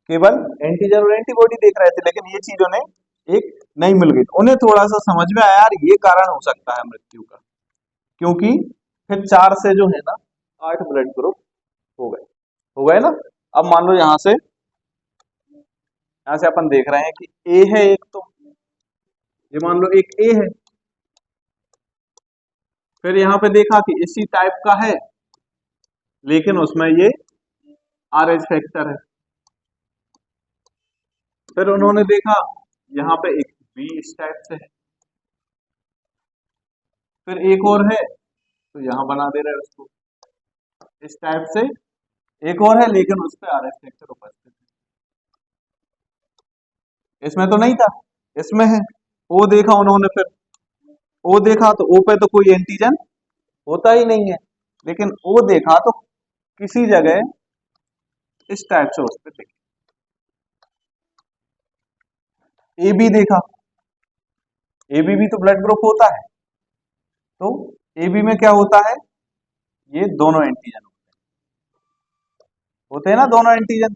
केवल एंटीजन और एंटीबॉडी देख रहे थे, लेकिन ये चीज उन्हें एक नई मिल गई। तो उन्हें थोड़ा सा समझ में आया, यार ये कारण हो सकता है मृत्यु का, क्योंकि फिर 4 से जो है ना 8 ब्लड ग्रुप हो गए ना। अब मान लो यहाँ से अपन देख रहे हैं कि ए है एक, तो ये मान लो एक ए है, फिर यहाँ पे देखा कि इसी टाइप का है लेकिन उसमें ये RH फैक्टर है। फिर उन्होंने देखा यहाँ पे एक बी इस टाइप से है, फिर एक और है तो यहाँ बना दे रहे हैं उसको इस टाइप से, एक और है लेकिन उस पे RH फैक्टर उपस्थित है। इसमें तो नहीं था, इसमें है। ओ देखा उन्होंने, फिर ओ देखा तो ओ पे तो कोई एंटीजन होता ही नहीं है, लेकिन ओ देखा तो किसी जगह इस टाइप से उस पे देखा। ए बी देखा, ए बी भी तो ब्लड ग्रुप होता है, तो ए बी में क्या होता है, ये दोनों एंटीजन होते हैं ना, दोनों एंटीजन,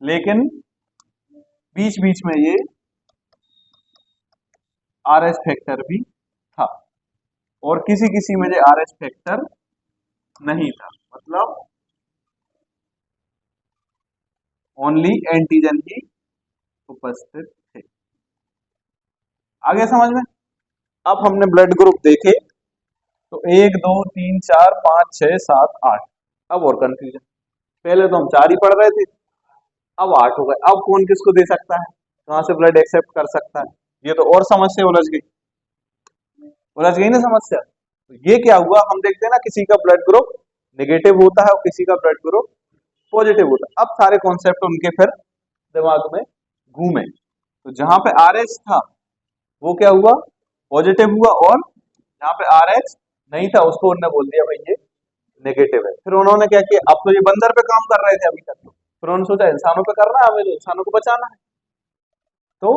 लेकिन बीच बीच में ये RH फैक्टर भी था और किसी किसी में ये RH फैक्टर नहीं था, मतलब ओनली एंटीजन ही उपस्थित थे। आगे समझ में। अब हमने ब्लड ग्रुप देखे तो 1 2 3 4 5 6 7 8, अब और कंफ्यूजन। पहले तो हम 4 ही पढ़ रहे थे, अब 8 हो गए। अब कौन किसको दे सकता है, कहां से ब्लड एक्सेप्ट कर सकता है, ये तो और समस्या उलझ गई, उलझ गई ना समस्या। तो ये क्या हुआ, हम देखते हैं ना किसी का ब्लड ग्रुप नेगेटिव होता है और किसी का ब्लड ग्रुप पॉजिटिव होता है। अब सारे कॉन्सेप्ट उनके फिर दिमाग में घूमे, तो जहां पे RH था वो क्या हुआ, पॉजिटिव हुआ, और जहां पे RH नहीं था उसको उन्होंने बोल दिया भाई ये नेगेटिव है। फिर उन्होंने क्या किया, अब तो ये बंदर पे काम कर रहे थे अभी तक, तो फिर उन्होंने सोचा इंसानों पे करना है, हमें तो इंसानों को बचाना है, तो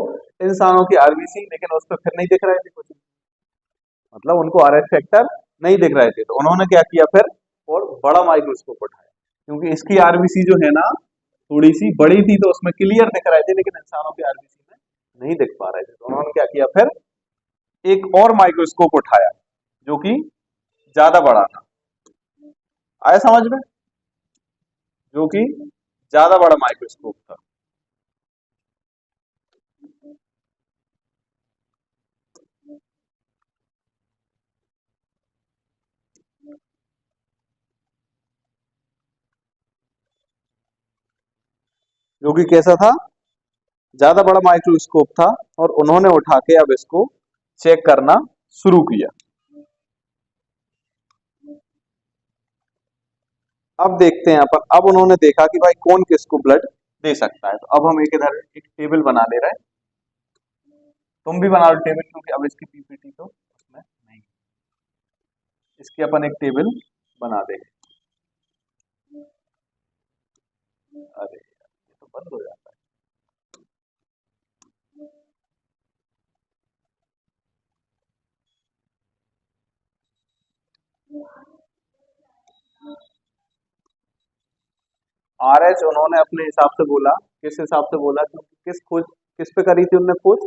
इंसानों की RBC, लेकिन उस पर फिर नहीं दिख रहे थे कुछ, मतलब उनको RH फैक्टर नहीं दिख रहे थे, तो उन्होंने क्या किया फिर, और बड़ा माइक्रोस्कोप उठाया, क्योंकि इसकी RBC जो है ना थोड़ी सी बड़ी थी, तो उसमें क्लियर दिख रहे थे, लेकिन इंसानों की RBC में नहीं दिख पा रहे थे। तो उन्होंने क्या किया, फिर एक और माइक्रोस्कोप उठाया जो कि ज्यादा बड़ा था, आया समझ में, जो कि ज्यादा बड़ा माइक्रोस्कोप था। जो कि कैसा था, ज्यादा बड़ा माइक्रोस्कोप था, और उन्होंने उठा के अब इसको चेक करना शुरू किया। अब देखते हैं अपन, अब उन्होंने देखा कि भाई कौन किसको ब्लड दे सकता है। तो अब हम एक इधर एक टेबल बना ले रहे हैं, तुम भी बना लो टेबल, क्योंकि अब इसकी पीपीटी तो उसमें नहीं, इसकी अपन एक टेबल बना देंगे। अरे यार, ये तो बंद हो जाता है। RH उन्होंने अपने हिसाब से बोला, किस हिसाब से बोला, क्योंकि किस पे करी थी उनने खोज,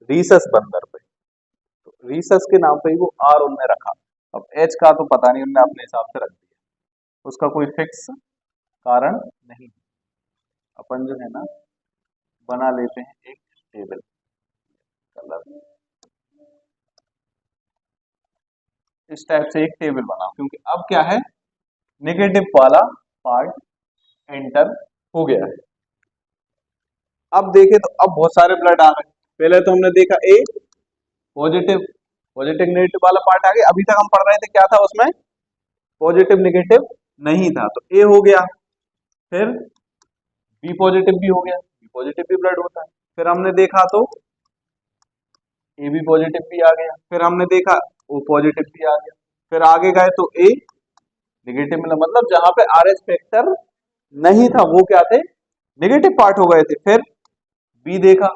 रीसस बंदर पे, तो रीसस के नाम पे ही वो R उनने रखा। अब H का तो पता नहीं, उनने अपने हिसाब से रख दिया, उसका कोई फिक्स कारण नहीं। अपन जो है ना बना लेते हैं एक टेबल, कलर इस टाइप से एक टेबल बना, क्योंकि अब क्या है, नेगेटिव वाला पार्ट एंटर हो गया है। अब देखे तो अब बहुत सारे ब्लड आ रहे हैं, पहले तो हमने देखा ए पॉजिटिव, पॉजिटिव नेगेटिव वाला पार्ट आ गया। अभी तक हम पढ़ रहे थे क्या था उसमें, पॉजिटिव नेगेटिव नहीं था, तो ए हो गया, फिर बी पॉजिटिव भी हो गया, बी पॉजिटिव भी ब्लड होता है। फिर हमने देखा तो ए बी पॉजिटिव भी आ गया, फिर हमने देखा ओ पॉजिटिव भी आ गया, फिर आगे गए तो ए नेगेटिव मिला, मतलब जहां पे RH फैक्टर नहीं था वो क्या थे, नेगेटिव पार्ट हो गए थे। फिर बी देखा,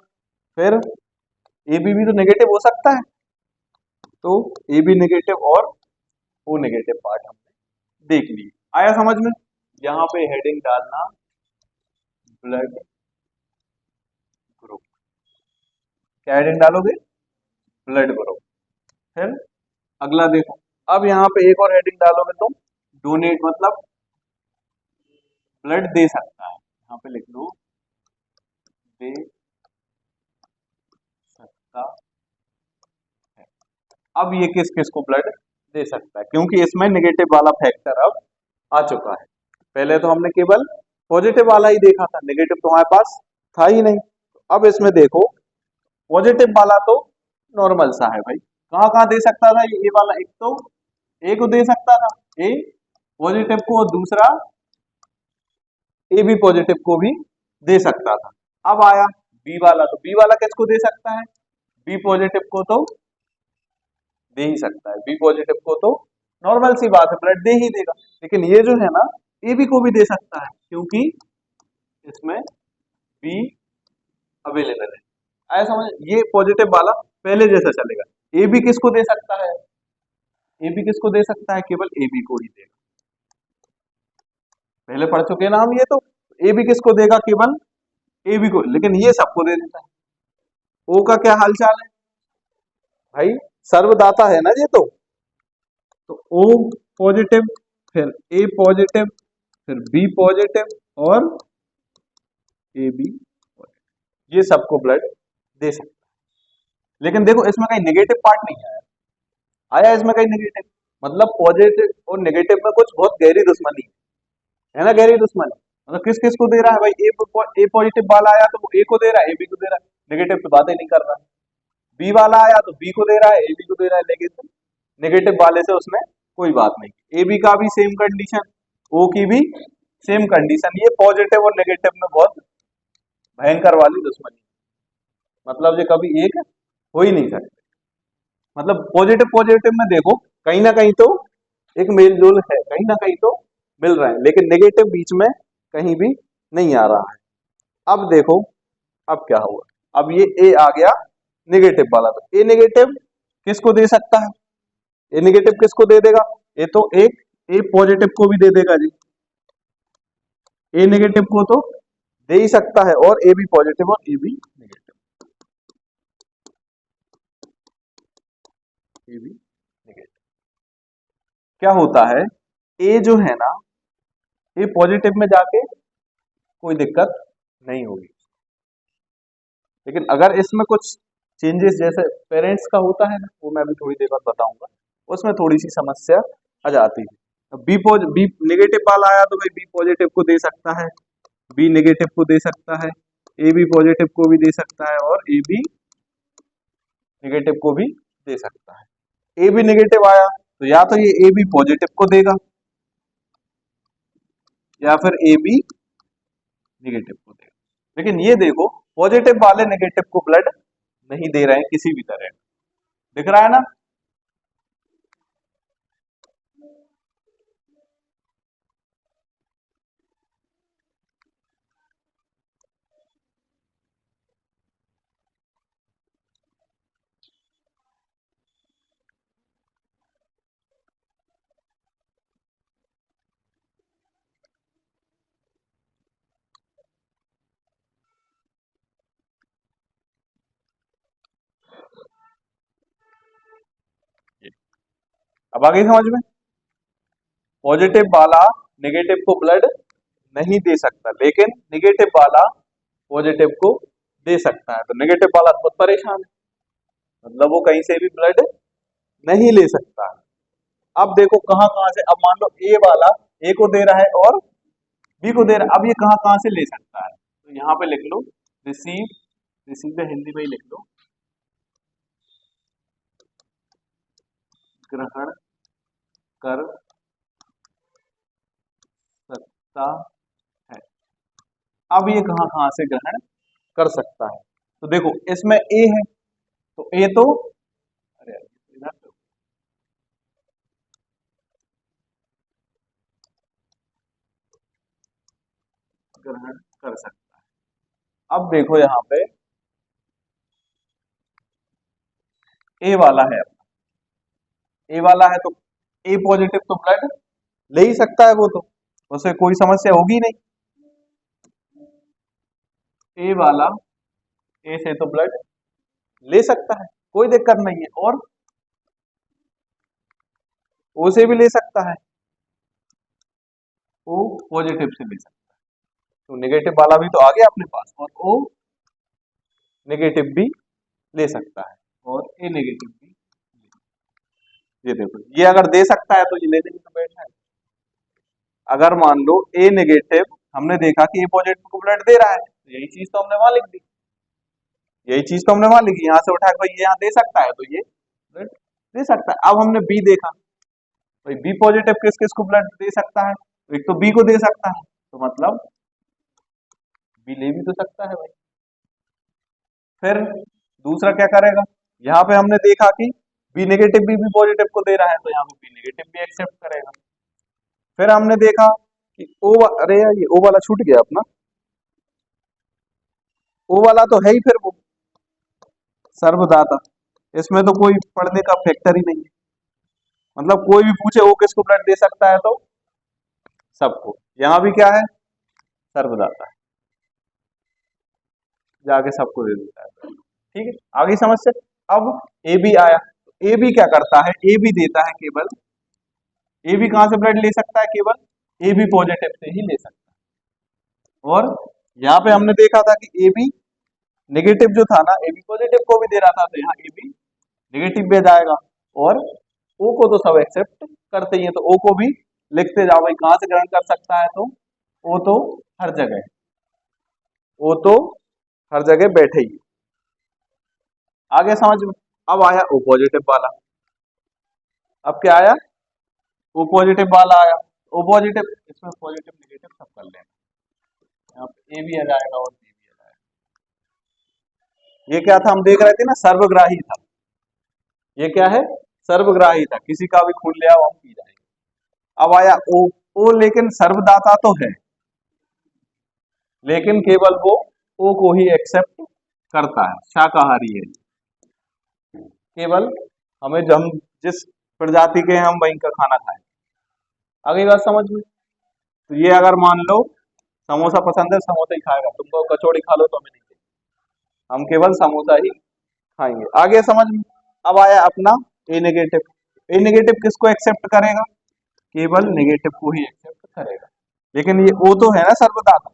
फिर ए बी भी तो नेगेटिव हो सकता है, तो ए बी नेगेटिव और ओ नेगेटिव पार्ट हमने देख ली। आया समझ में। यहाँ पे हेडिंग डालना ब्लड ग्रुप, क्या हेडिंग डालोगे, ब्लड ग्रुप। फिर अगला देखो, अब यहाँ पे एक और हेडिंग डालोगे तुम, डोनेट, मतलब ब्लड दे सकता है, यहाँ पे लिख लो दे सकता अब ये किस किस को ब्लड दे सकता है, क्योंकि इसमें नेगेटिव वाला फैक्टर अब आ चुका है। पहले तो हमने केवल पॉजिटिव वाला ही देखा था, नेगेटिव तो हमारे पास था ही नहीं। अब इसमें देखो पॉजिटिव वाला तो नॉर्मल सा है भाई, कहाँ कहाँ दे सकता था ये वाला, एक तो ए को दे सकता था, ए पॉजिटिव को, और दूसरा ए बी पॉजिटिव को भी दे सकता था। अब आया बी वाला, तो बी वाला किसको दे सकता है, बी पॉजिटिव को तो दे ही सकता है, बी पॉजिटिव को तो नॉर्मल सी बात है ब्लड दे ही देगा। लेकिन ये जो है ना ए बी को भी दे सकता है, क्योंकि इसमें बी अवेलेबल है। आया समझ, ये पॉजिटिव वाला पहले जैसा चलेगा। ए बी किसको दे सकता है, ए बी किसको दे सकता है, केवल ए बी को ही देगा। पहले पढ़ चुके ना हम ये, तो ए बी किसको देगा, केवल ए बी को, लेकिन ये सबको दे देता है। ओ का क्या हालचाल है भाई, सर्वदाता है ना ये तो ओ पॉजिटिव, फिर ए पॉजिटिव, फिर बी पॉजिटिव और ए बी, ये सबको ब्लड दे सकता है। लेकिन देखो इसमें कहीं नेगेटिव पार्ट नहीं आया, आया इसमें कहीं नेगेटिव, मतलब पॉजिटिव और नेगेटिव में कुछ बहुत गहरी दुश्मनी है ना, गहरी दुश्मनी। मतलब किस किस को दे रहा है भाई, ए पॉजिटिव वाला आया तो वो ए को दे रहा है, ए बी को दे रहा है, नेगेटिव की बातें नहीं कर रहा है। बी वाला आया तो बी को दे रहा है, ए बी को दे रहा है, लेकिन नेगेटिव वाले से उसने कोई बात नहीं। ए बी का भी सेम कंडीशन, ओ की भी सेम कंडीशन। ये पॉजिटिव और नेगेटिव में बहुत भयंकर वाली दुश्मनी, मतलब ये कभी एक हो ही नहीं सकते। मतलब पॉजिटिव पॉजिटिव में देखो कहीं ना कहीं तो एक मेल जोल है, कहीं ना कहीं तो मिल रहा है, लेकिन नेगेटिव बीच में कहीं भी नहीं आ रहा है। अब देखो अब क्या हुआ, अब ये ए आ गया नेगेटिव वाला, तो ए नेगेटिव किसको दे सकता है, ए नेगेटिव किसको दे देगा, ये तो एक ए पॉजिटिव को भी दे देगा जी, ए नेगेटिव को तो दे ही सकता है, और ए बी पॉजिटिव और A B negative, A B negative. क्या होता है, ए जो है ना, ए पॉजिटिव में जाके कोई दिक्कत नहीं होगी, लेकिन अगर इसमें कुछ चेंजेस जैसे पेरेंट्स का होता है ना, वो मैं अभी थोड़ी देर बाद बताऊंगा, उसमें थोड़ी सी समस्या आ जाती है। बी नेगेटिव वाला आया तो भाई बी पॉजिटिव को दे सकता है, बी नेगेटिव को दे सकता है, ए बी पॉजिटिव को भी दे सकता है, और ए बी नेगेटिव को भी दे सकता है। ए बी नेगेटिव आया तो या तो ये ए बी पॉजिटिव को देगा, या फिर ए बी नेगेटिव को देगा। लेकिन ये देखो पॉजिटिव वाले नेगेटिव को ब्लड नहीं दे रहे हैं किसी भी तरह, दिख रहा है ना। अब आगे समझ में, पॉजिटिव वाला नेगेटिव को ब्लड नहीं दे सकता, लेकिन नेगेटिव वाला पॉजिटिव को दे सकता है। तो नेगेटिव वाला बहुत परेशान है, मतलब वो कहीं से भी ब्लड नहीं ले सकता है। अब देखो कहां कहां से, अब मान लो ए वाला ए को दे रहा है और बी को दे रहा है, अब ये कहां कहां से ले सकता है, तो यहाँ पे लिख लो रिसीव, रिसीव में हिंदी में ही लिख लो ग्रहण कर सकता है। अब ये कहां कहां से ग्रहण कर सकता है, तो देखो इसमें ए है, तो ए तो, अरे यार, इधर तो ग्रहण कर सकता है। अब देखो यहाँ पे ए वाला है, ए वाला है तो ए पॉजिटिव तो ब्लड ले ही सकता है, वो तो उसे कोई समस्या होगी नहीं। ए वाला ए से तो ब्लड ले सकता है, कोई दिक्कत नहीं है, और ओ से भी ले सकता है, ओ पॉजिटिव से ले सकता है, तो नेगेटिव वाला भी तो आ गया अपने पास, और ओ नेगेटिव भी ले सकता है, और ए नेगेटिव भी। ये देखो, ये अगर दे सकता है तो ये लेने भी तो बैठा है। अगर मान लो ए नेगेटिव, हमने देखा कि ए पॉजिटिव को ब्लड दे रहा है, तो यही चीज तो हमने वहां लिख दी, यही चीज तो हमने वहां लिखी, यहाँ से उठा के भाई ये यहाँ दे सकता है तो ये ब्लड दे सकता है। अब हमने बी देखा, भाई बी पॉजिटिव किस किस को ब्लड दे सकता है, तो एक तो बी को दे सकता है, तो मतलब बी ले भी तो सकता है भाई। फिर दूसरा क्या करेगा, यहाँ पे हमने देखा कि बी नेगेटिव भी पॉजिटिव को दे रहा है, तो यहाँ पे बी नेगेटिव भी एक्सेप्ट करेगा। फिर हमने देखा कि ओ, अरे यार ये ओ वाला छूट गया अपना, ओ वाला तो है ही फिर वो सर्वदाता, इसमें तो कोई पढ़ने का फैक्टर ही नहीं है, मतलब कोई भी पूछे वो किसको ब्लड दे सकता है तो सबको। यहाँ भी क्या है, सर्वदाता है, जाके सबको दे देता है। ठीक है, आगे समझ से। अब ए बी आया, ए बी क्या करता है, ए बी देता है केवल, ए बी कहां से ब्लड ले सकता है, केवल ए बी पॉजिटिव से ही ले सकता है। और यहाँ पे हमने देखा था कि ए बी नेगेटिव जो था ना, ए बी पॉजिटिव को भी दे रहा था, तो यहाँ ए बी नेगेटिव भी जाएगा। और ओ को तो सब एक्सेप्ट करते ही है, तो ओ को भी लिखते जाओ भाई, कहां से ग्रहण कर सकता है, तो ओ तो हर जगह, ओ तो हर जगह बैठे ही। आगे समझ में। अब आया ओ पॉजिटिव वाला, अब क्या आया, ओ पॉजिटिव वाला आया। ओ पॉजिटिव, इसमें पॉजिटिव नेगेटिव सब कर लेना, यहाँ पे ए भी आ जाएगा और बी भी आ जाएगा। ये क्या था, हम देख रहे थे ना, सर्वग्राही था, ये क्या है, सर्वग्राही था, किसी का भी खून ले आओ हम पी जाएंगे। अब आया ओ, ओ लेकिन सर्वदाता तो है, लेकिन केवल वो ओ को ही एक्सेप्ट करता है, शाकाहारी है, केवल हमें हम जिस प्रजाति के हैं हम वहीं का खाना खाएं। अगली बात समझ में। तो ये अगर मान लो समोसा पसंद है, समोसा ही खाएगा, तुमको कचौड़ी खा लो तो हमें नहीं चाहिए, हम केवल समोसा ही खाएंगे। आगे समझ में। अब आया अपना ए नेगेटिव, ए नेगेटिव किसको एक्सेप्ट करेगा, केवल नेगेटिव को ही एक्सेप्ट करेगा। लेकिन ये ओ तो है ना सर्वदाता,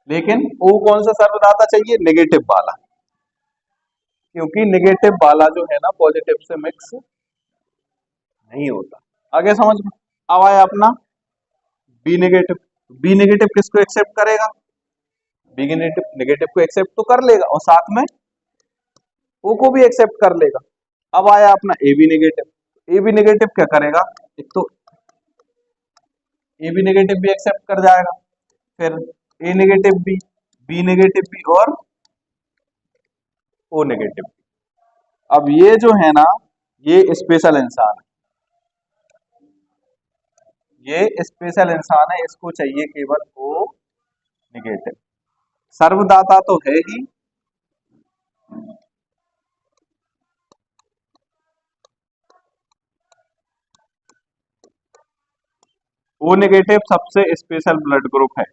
लेकिन ओ कौन सा सर्वदाता चाहिए, नेगेटिव वाला, क्योंकि नेगेटिव वाला जो है ना पॉजिटिव से मिक्स नहीं होता। आगे समझ में। अब आया अपना बी नेगेटिव, बी नेगेटिव किसको एक्सेप्ट करेगा, बी नेगेटिव नेगेटिव को एक्सेप्ट तो कर लेगा और साथ में ओ को भी एक्सेप्ट कर लेगा। अब आया अपना A B negative, A B negative क्या करेगा, एक तो ए बी नेगेटिव भी एक्सेप्ट कर जाएगा, फिर ए नेगेटिव भी, बी नेगेटिव भी और ओ नेगेटिव। अब ये जो है ना, ये स्पेशल इंसान है, ये स्पेशल इंसान है, इसको चाहिए केवल ओ नेगेटिव। सर्वदाता तो है ही, ओ नेगेटिव सबसे स्पेशल ब्लड ग्रुप है,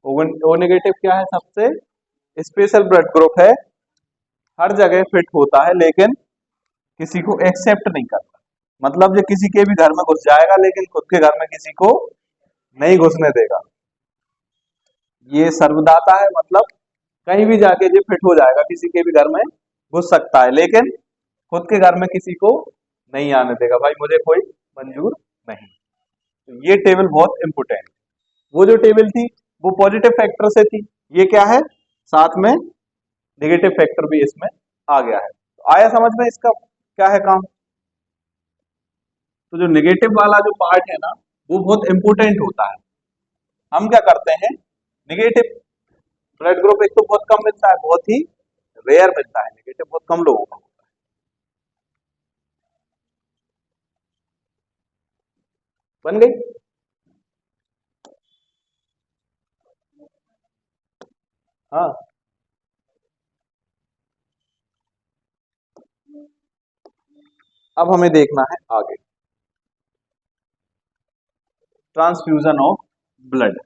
ओ नेगेटिव क्या है, सबसे स्पेशल ब्लड ग्रुप है, हर जगह फिट होता है, लेकिन किसी को एक्सेप्ट नहीं करता, मतलब ये किसी के भी घर में घुस जाएगा लेकिन खुद के घर में किसी को नहीं घुसने देगा। ये सर्वदाता है, मतलब कहीं भी जाके ये फिट हो जाएगा, किसी के भी घर में घुस सकता है, लेकिन खुद के घर में किसी को नहीं आने देगा, भाई मुझे कोई मंजूर नहीं। तो ये टेबल बहुत इंपोर्टेंट। वो जो टेबल थी वो पॉजिटिव फैक्टर से थी, ये क्या है, साथ में नेगेटिव फैक्टर भी इसमें आ गया है। तो आया समझ में इसका क्या है काम। तो जो नेगेटिव वाला जो पार्ट है ना, वो बहुत इंपोर्टेंट होता है। हम क्या करते हैं, नेगेटिव ब्लड ग्रुप एक तो बहुत कम मिलता है, बहुत ही रेयर मिलता है, नेगेटिव बहुत कम लोगों का होता है। बन गई। हाँ, अब हमें देखना है आगे, ट्रांसफ्यूजन ऑफ ब्लड,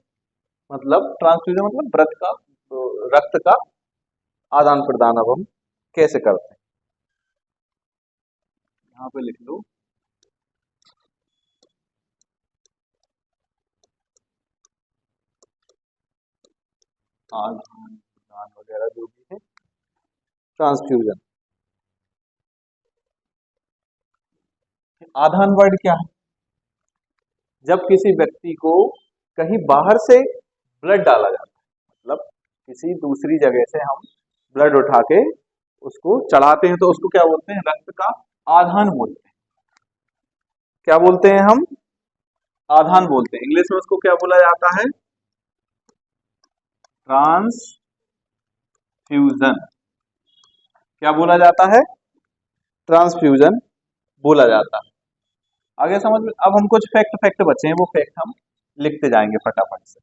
मतलब ट्रांसफ्यूजन मतलब रक्त का, तो रक्त का आदान प्रदान अब हम कैसे करते हैं, यहाँ पे लिख लो, आदान प्रदान वगैरह जो भी है, ट्रांसफ्यूजन। आधान वर्ड क्या है? जब किसी व्यक्ति को कहीं बाहर से ब्लड डाला जाता है, मतलब किसी दूसरी जगह से हम ब्लड उठा के उसको चढ़ाते हैं तो उसको क्या बोलते हैं? रक्त का आधान बोलते हैं। क्या बोलते हैं हम? आधान बोलते हैं। इंग्लिश में उसको क्या बोला जाता है? ट्रांसफ्यूजन। क्या बोला जाता है? ट्रांसफ्यूजन बोला जाता है। आगे समझ में? अब हम कुछ फैक्ट फैक्ट बचे हैं, वो फैक्ट हम लिखते जाएंगे फटाफट से।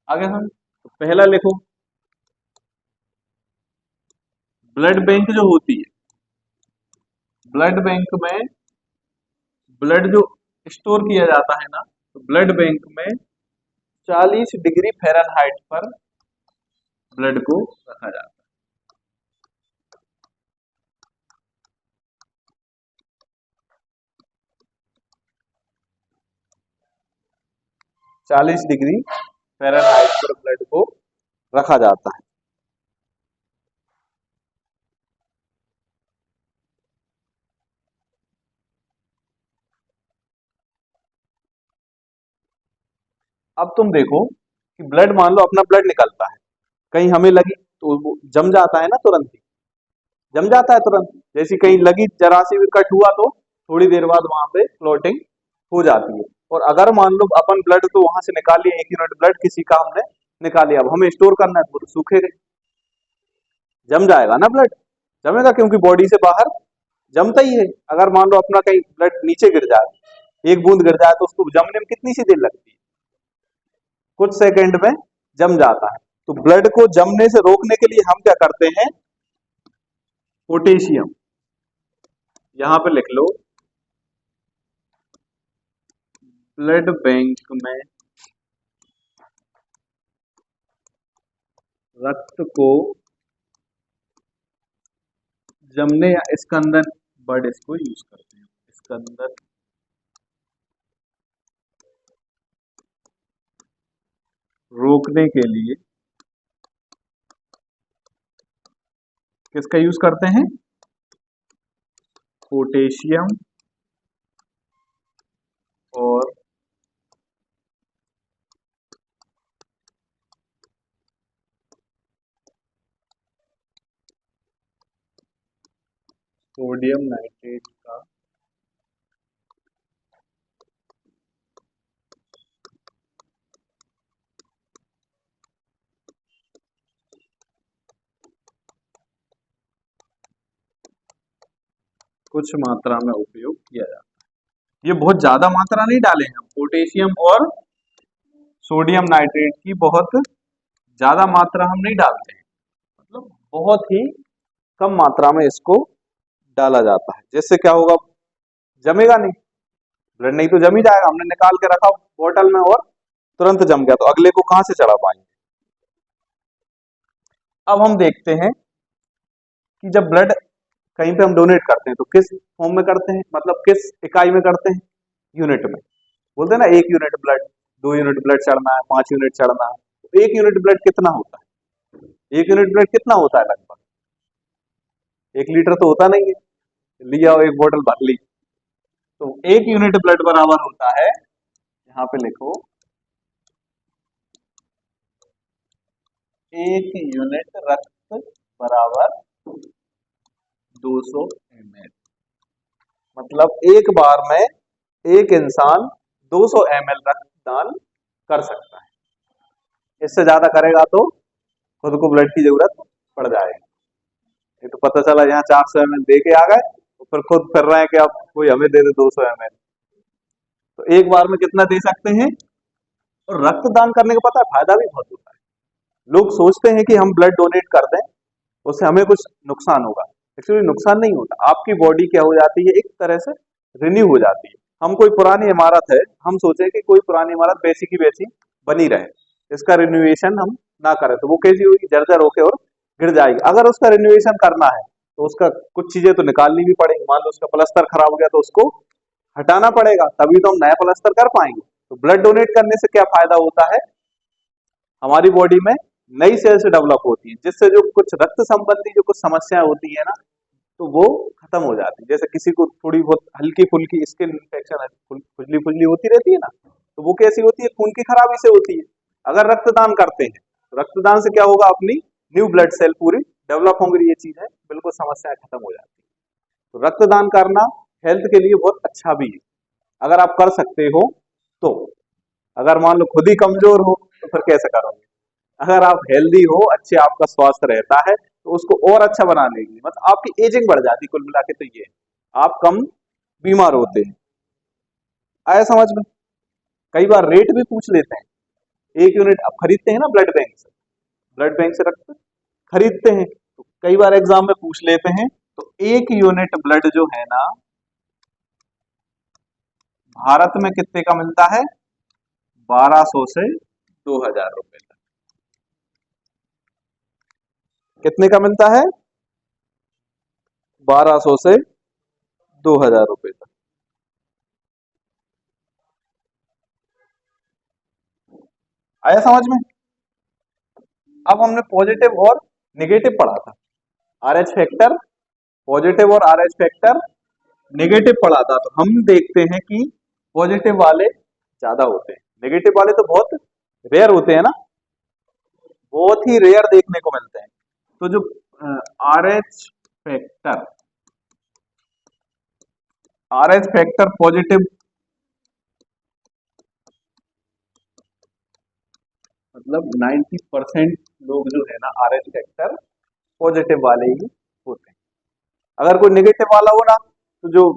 आगे हम तो पहला लिखो, ब्लड बैंक जो होती है, ब्लड बैंक में ब्लड जो स्टोर किया जाता है ना, तो ब्लड बैंक में 40 डिग्री फ़ारेनहाइट पर ब्लड को रखा जाता है। 40 डिग्री फ़ारेनहाइट पर ब्लड को रखा जाता है। अब तुम देखो कि ब्लड, मान लो अपना ब्लड निकलता है, कहीं हमें लगी तो वो जम जाता है ना, तुरंत ही जम जाता है तुरंत। जैसी कहीं लगी, जरा सी भी कट हुआ तो थोड़ी देर बाद वहां पे क्लॉटिंग हो जाती है। और अगर मान लो अपन ब्लड तो वहां से निकाल लिया, 1 यूनिट ब्लड किसी का हमने निकाल लिया, अब हमें स्टोर करना है तो सूखे रहे, जम जाएगा ना ब्लड, जमेगा, क्योंकि बॉडी से बाहर जमता ही है। अगर मान लो अपना कहीं ब्लड नीचे गिर जाए, एक बूंद गिर जाए, तो उसको जमने में कितनी सी देर लगती है? कुछ सेकंड में जम जाता है। तो ब्लड को जमने से रोकने के लिए हम क्या करते हैं? पोटेशियम, यहां पे लिख लो, ब्लड बैंक में रक्त को जमने या स्कंदन, वर्ड इसको यूज करते हैं, स्कंदन रोकने के लिए किसका यूज करते हैं? पोटेशियम और सोडियम नाइट्रेट का कुछ मात्रा में उपयोग किया जाता है। ये बहुत ज्यादा मात्रा नहीं डाले हैं हम, पोटेशियम और सोडियम नाइट्रेट की बहुत ज्यादा मात्रा हम नहीं डालते हैं, मतलब बहुत ही कम मात्रा में इसको डाला जाता है। जिससे क्या होगा? जमेगा नहीं, ब्लड नहीं तो जम ही जाएगा। हमने निकाल के रखा बोतल में और तुरंत जम गया, तो अगले को कहां से चढ़ा पाएंगे? अब हम देखते हैं कि जब ब्लड कहीं पे हम डोनेट करते हैं तो किस फॉर्म में करते हैं, मतलब किस इकाई में करते हैं? यूनिट में। बोलते हैं ना 1 यूनिट ब्लड, 2 यूनिट ब्लड चढ़ना है, 5 यूनिट चढ़ना है। तो 1 यूनिट ब्लड कितना होता है? 1 यूनिट ब्लड कितना होता है? लगभग 1 लीटर तो होता नहीं है, लिया और एक बोतल भर ली। तो 1 यूनिट ब्लड बराबर होता है, यहाँ पे लिखो, 1 यूनिट रक्त बराबर 200 ml। मतलब एक बार में एक इंसान 200 ml रक्तदान कर सकता है। इससे ज्यादा करेगा तो खुद को ब्लड की जरूरत पड़ जाएगी। ये तो पता चला यहाँ 400 ml दे के आ गए, तो फिर खुद फिर रहे हैं कि अब कोई हमें दे दे 200 ml। तो एक बार में कितना दे सकते हैं? और रक्तदान करने का पता है फायदा भी बहुत होता है। लोग सोचते हैं कि हम ब्लड डोनेट कर दें उससे हमें कुछ नुकसान होगा। एक्चुअली नुकसान नहीं होता, आपकी बॉडी क्या हो जाती है? एक तरह से रिन्यू हो जाती है। हम कोई पुरानी इमारत है, हम सोचे कि कोई पुरानी इमारत वैसी की वैसी बनी रहे, इसका रिन्यूएशन हम ना करें तो वो कैसी होगी? जर्जर होके और गिर जाएगी। अगर उसका रिन्यूएशन करना है तो उसका कुछ चीजें तो निकालनी भी पड़ेगी। मान लो उसका प्लस्तर खराब हो गया तो उसको हटाना पड़ेगा, तभी तो हम नया प्लस्तर कर पाएंगे। तो ब्लड डोनेट करने से क्या फायदा होता है? हमारी बॉडी में नई सेल्स डेवलप होती है, जिससे जो कुछ रक्त संबंधी जो कुछ समस्याएं होती है ना, तो वो खत्म हो जाती है। जैसे किसी को थोड़ी बहुत हल्की फुल्की स्किन इन्फेक्शन, खुजली खुजली होती रहती है ना, तो वो कैसी होती है, खून की खराबी से होती है। अगर रक्तदान करते हैं तो रक्तदान से क्या होगा, अपनी न्यू ब्लड सेल पूरी डेवलप होंगी, ये चीज है, बिल्कुल समस्याएं खत्म हो जाती है। तो रक्तदान करना हेल्थ के लिए बहुत अच्छा भी है, अगर आप कर सकते हो तो। अगर मान लो खुद ही कमजोर हो तो फिर कैसे करोगे। अगर आप हेल्दी हो, अच्छे आपका स्वास्थ्य रहता है, तो उसको और अच्छा बनाने के लिए, मतलब आपकी एजिंग बढ़ जाती कुल मिला के, तो ये है, आप कम बीमार होते हैं। आया समझ में। कई बार रेट भी पूछ लेते हैं, 1 यूनिट आप खरीदते हैं ना ब्लड बैंक से, ब्लड बैंक से रक्त खरीदते हैं, तो कई बार एग्जाम में पूछ लेते हैं, तो 1 यूनिट ब्लड जो है ना, भारत में कितने का मिलता है, 1200 से 2000 रुपए तक। कितने का मिलता है, 1200 से 2000 रुपए तक। आया समझ में। अब हमने पॉजिटिव और निगेटिव पढ़ा था, आर एच फैक्टर, पॉजिटिव और आर एच फैक्टर निगेटिव पढ़ा था। तो हम देखते हैं कि पॉजिटिव वाले ज्यादा होते हैं, नेगेटिव वाले तो बहुत रेयर होते हैं ना, बहुत ही रेयर देखने को मिलते हैं। तो जो R H factor, R H factor positive, मतलब 90% लोग जो है ना आर एच फैक्टर पॉजिटिव वाले ही होते हैं। अगर कोई नेगेटिव वाला हो ना, तो जो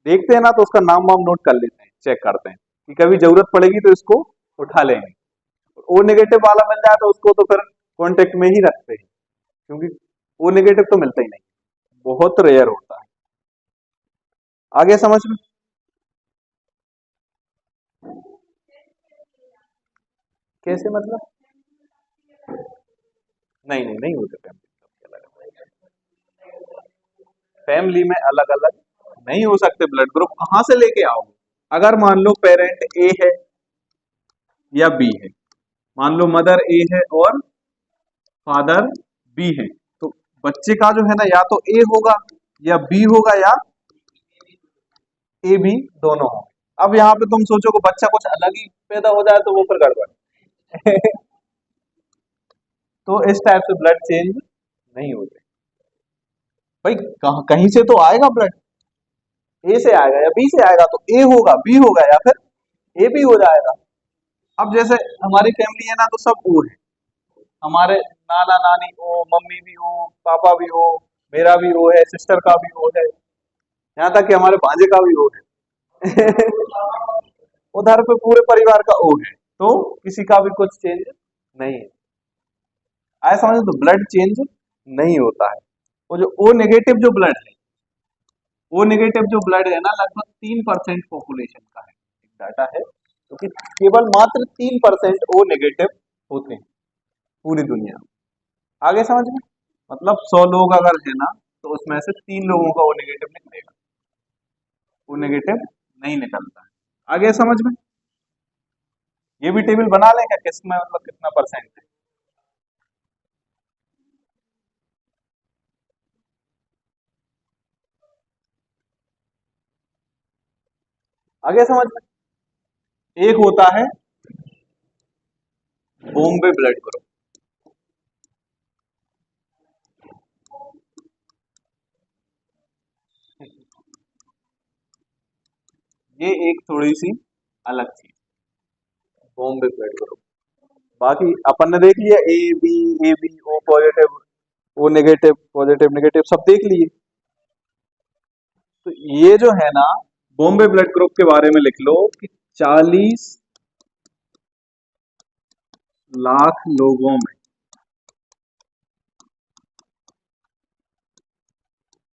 देखते हैं ना, तो उसका नाम वाम नोट कर लेते हैं, चेक करते हैं कि कभी जरूरत पड़ेगी तो इसको उठा लेंगे। ओ नेगेटिव वाला मिल जाए तो उसको तो फिर कांटेक्ट में ही रखते हैं, क्योंकि ओ नेगेटिव तो मिलता ही नहीं, बहुत रेयर होता है। आगे समझ में। कैसे मतलब, नहीं नहीं नहीं होते फैमिली में अलग अलग नहीं हो सकते ब्लड ग्रुप, कहां से लेके आओगे। अगर मान लो पेरेंट ए है या बी है, मान लो मदर ए है और फादर बी है, तो बच्चे का जो है ना, या तो ए होगा या बी होगा या ए बी दोनों होंगे। अब यहाँ पे तुम सोचो कि बच्चा कुछ अलग ही पैदा हो जाए तो वो फिर गड़बड़। तो इस टाइप से ब्लड चेंज नहीं होते भाई। कहीं से तो आएगा ब्लड, ए से आएगा या बी से आएगा, तो ए होगा, बी होगा, या फिर ए बी हो जाएगा। अब जैसे हमारी फैमिली है ना, तो सब ओ है, हमारे नाना नानी हो, मम्मी भी हो, पापा भी हो, मेरा भी ओ है, सिस्टर का भी ओ है, यहाँ तक कि हमारे भांजे का भी ओ है। उधर पे पूरे परिवार का ओ है, तो किसी का भी कुछ चेंज नहीं है। आया समझ, तो ब्लड चेंज नहीं होता है। वो जो ओ नेगेटिव जो ब्लड है, ओ नेगेटिव जो ब्लड है ना, लगभग 3% पॉपुलेशन का है, डाटा है, क्योंकि केवल मात्र 3% ओ नेगेटिव होते हैं पूरी दुनिया में। आगे समझ में। मतलब 100 लोग अगर है ना, तो उसमें से 3 लोगों का ओ नेगेटिव निकलेगा, ओ नेगेटिव नहीं निकलता है। आगे समझ में। ये भी टेबल बना लेंगे किसमें मतलब कितना परसेंट है। आगे समझ में। एक होता है बॉम्बे ब्लड ग्रुप, ये एक थोड़ी सी अलग चीज, बॉम्बे ब्लड ग्रुप। बाकी अपन ने देख लिया, A B O positive, O negative, positive negative सब देख लिए। तो ये जो है ना, बॉम्बे ब्लड ग्रुप के बारे में लिख लो कि 40 लाख लोगों में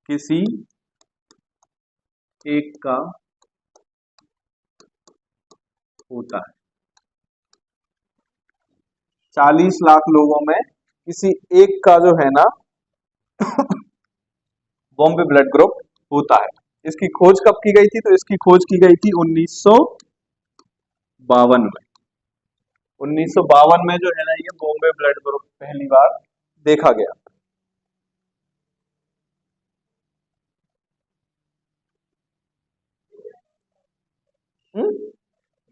किसी एक का होता है। 40 लाख लोगों में किसी एक का जो है ना, बॉम्बे ब्लड ग्रुप होता है। इसकी खोज कब की गई थी, तो इसकी खोज की गई थी 1952 में। 1952 में जो है ना, ये बॉम्बे ब्लड ग्रुप पहली बार देखा गया।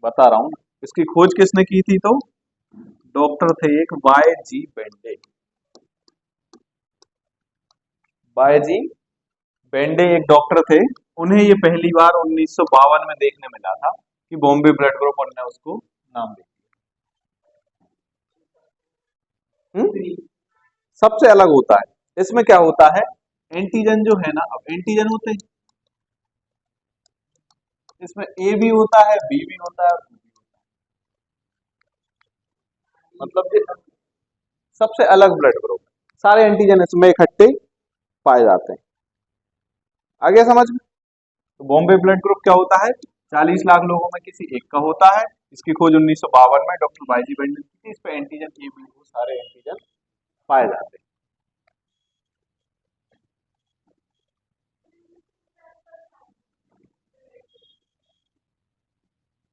बता रहा हूं ना। इसकी खोज किसने की थी? तो डॉक्टर थे एक वाई जी बेंडे। वाई जी बेंडे एक डॉक्टर थे। उन्हें ये पहली बार 1952 में देखने मिला था कि बॉम्बे ब्लड ग्रुप, उन्होंने उसको नाम दे दिया। सबसे अलग होता है इसमें क्या होता है, एंटीजन जो है ना, अब एंटीजन होते हैं इसमें ए भी होता है, बी भी होता है और सी भी होता है। मतलब ये सबसे अलग ब्लड ग्रुप है, सारे एंटीजन इसमें इकट्ठे पाए जाते हैं। आगे समझ में? तो बॉम्बे ब्लड ग्रुप क्या होता है, 40 लाख लोगों में किसी एक का होता है। इसकी खोज 1952 में डॉक्टर वाईजी बेंडन की थी। इस पे एंटीजन ए बी वो सारे एंटीजन पाए जाते हैं।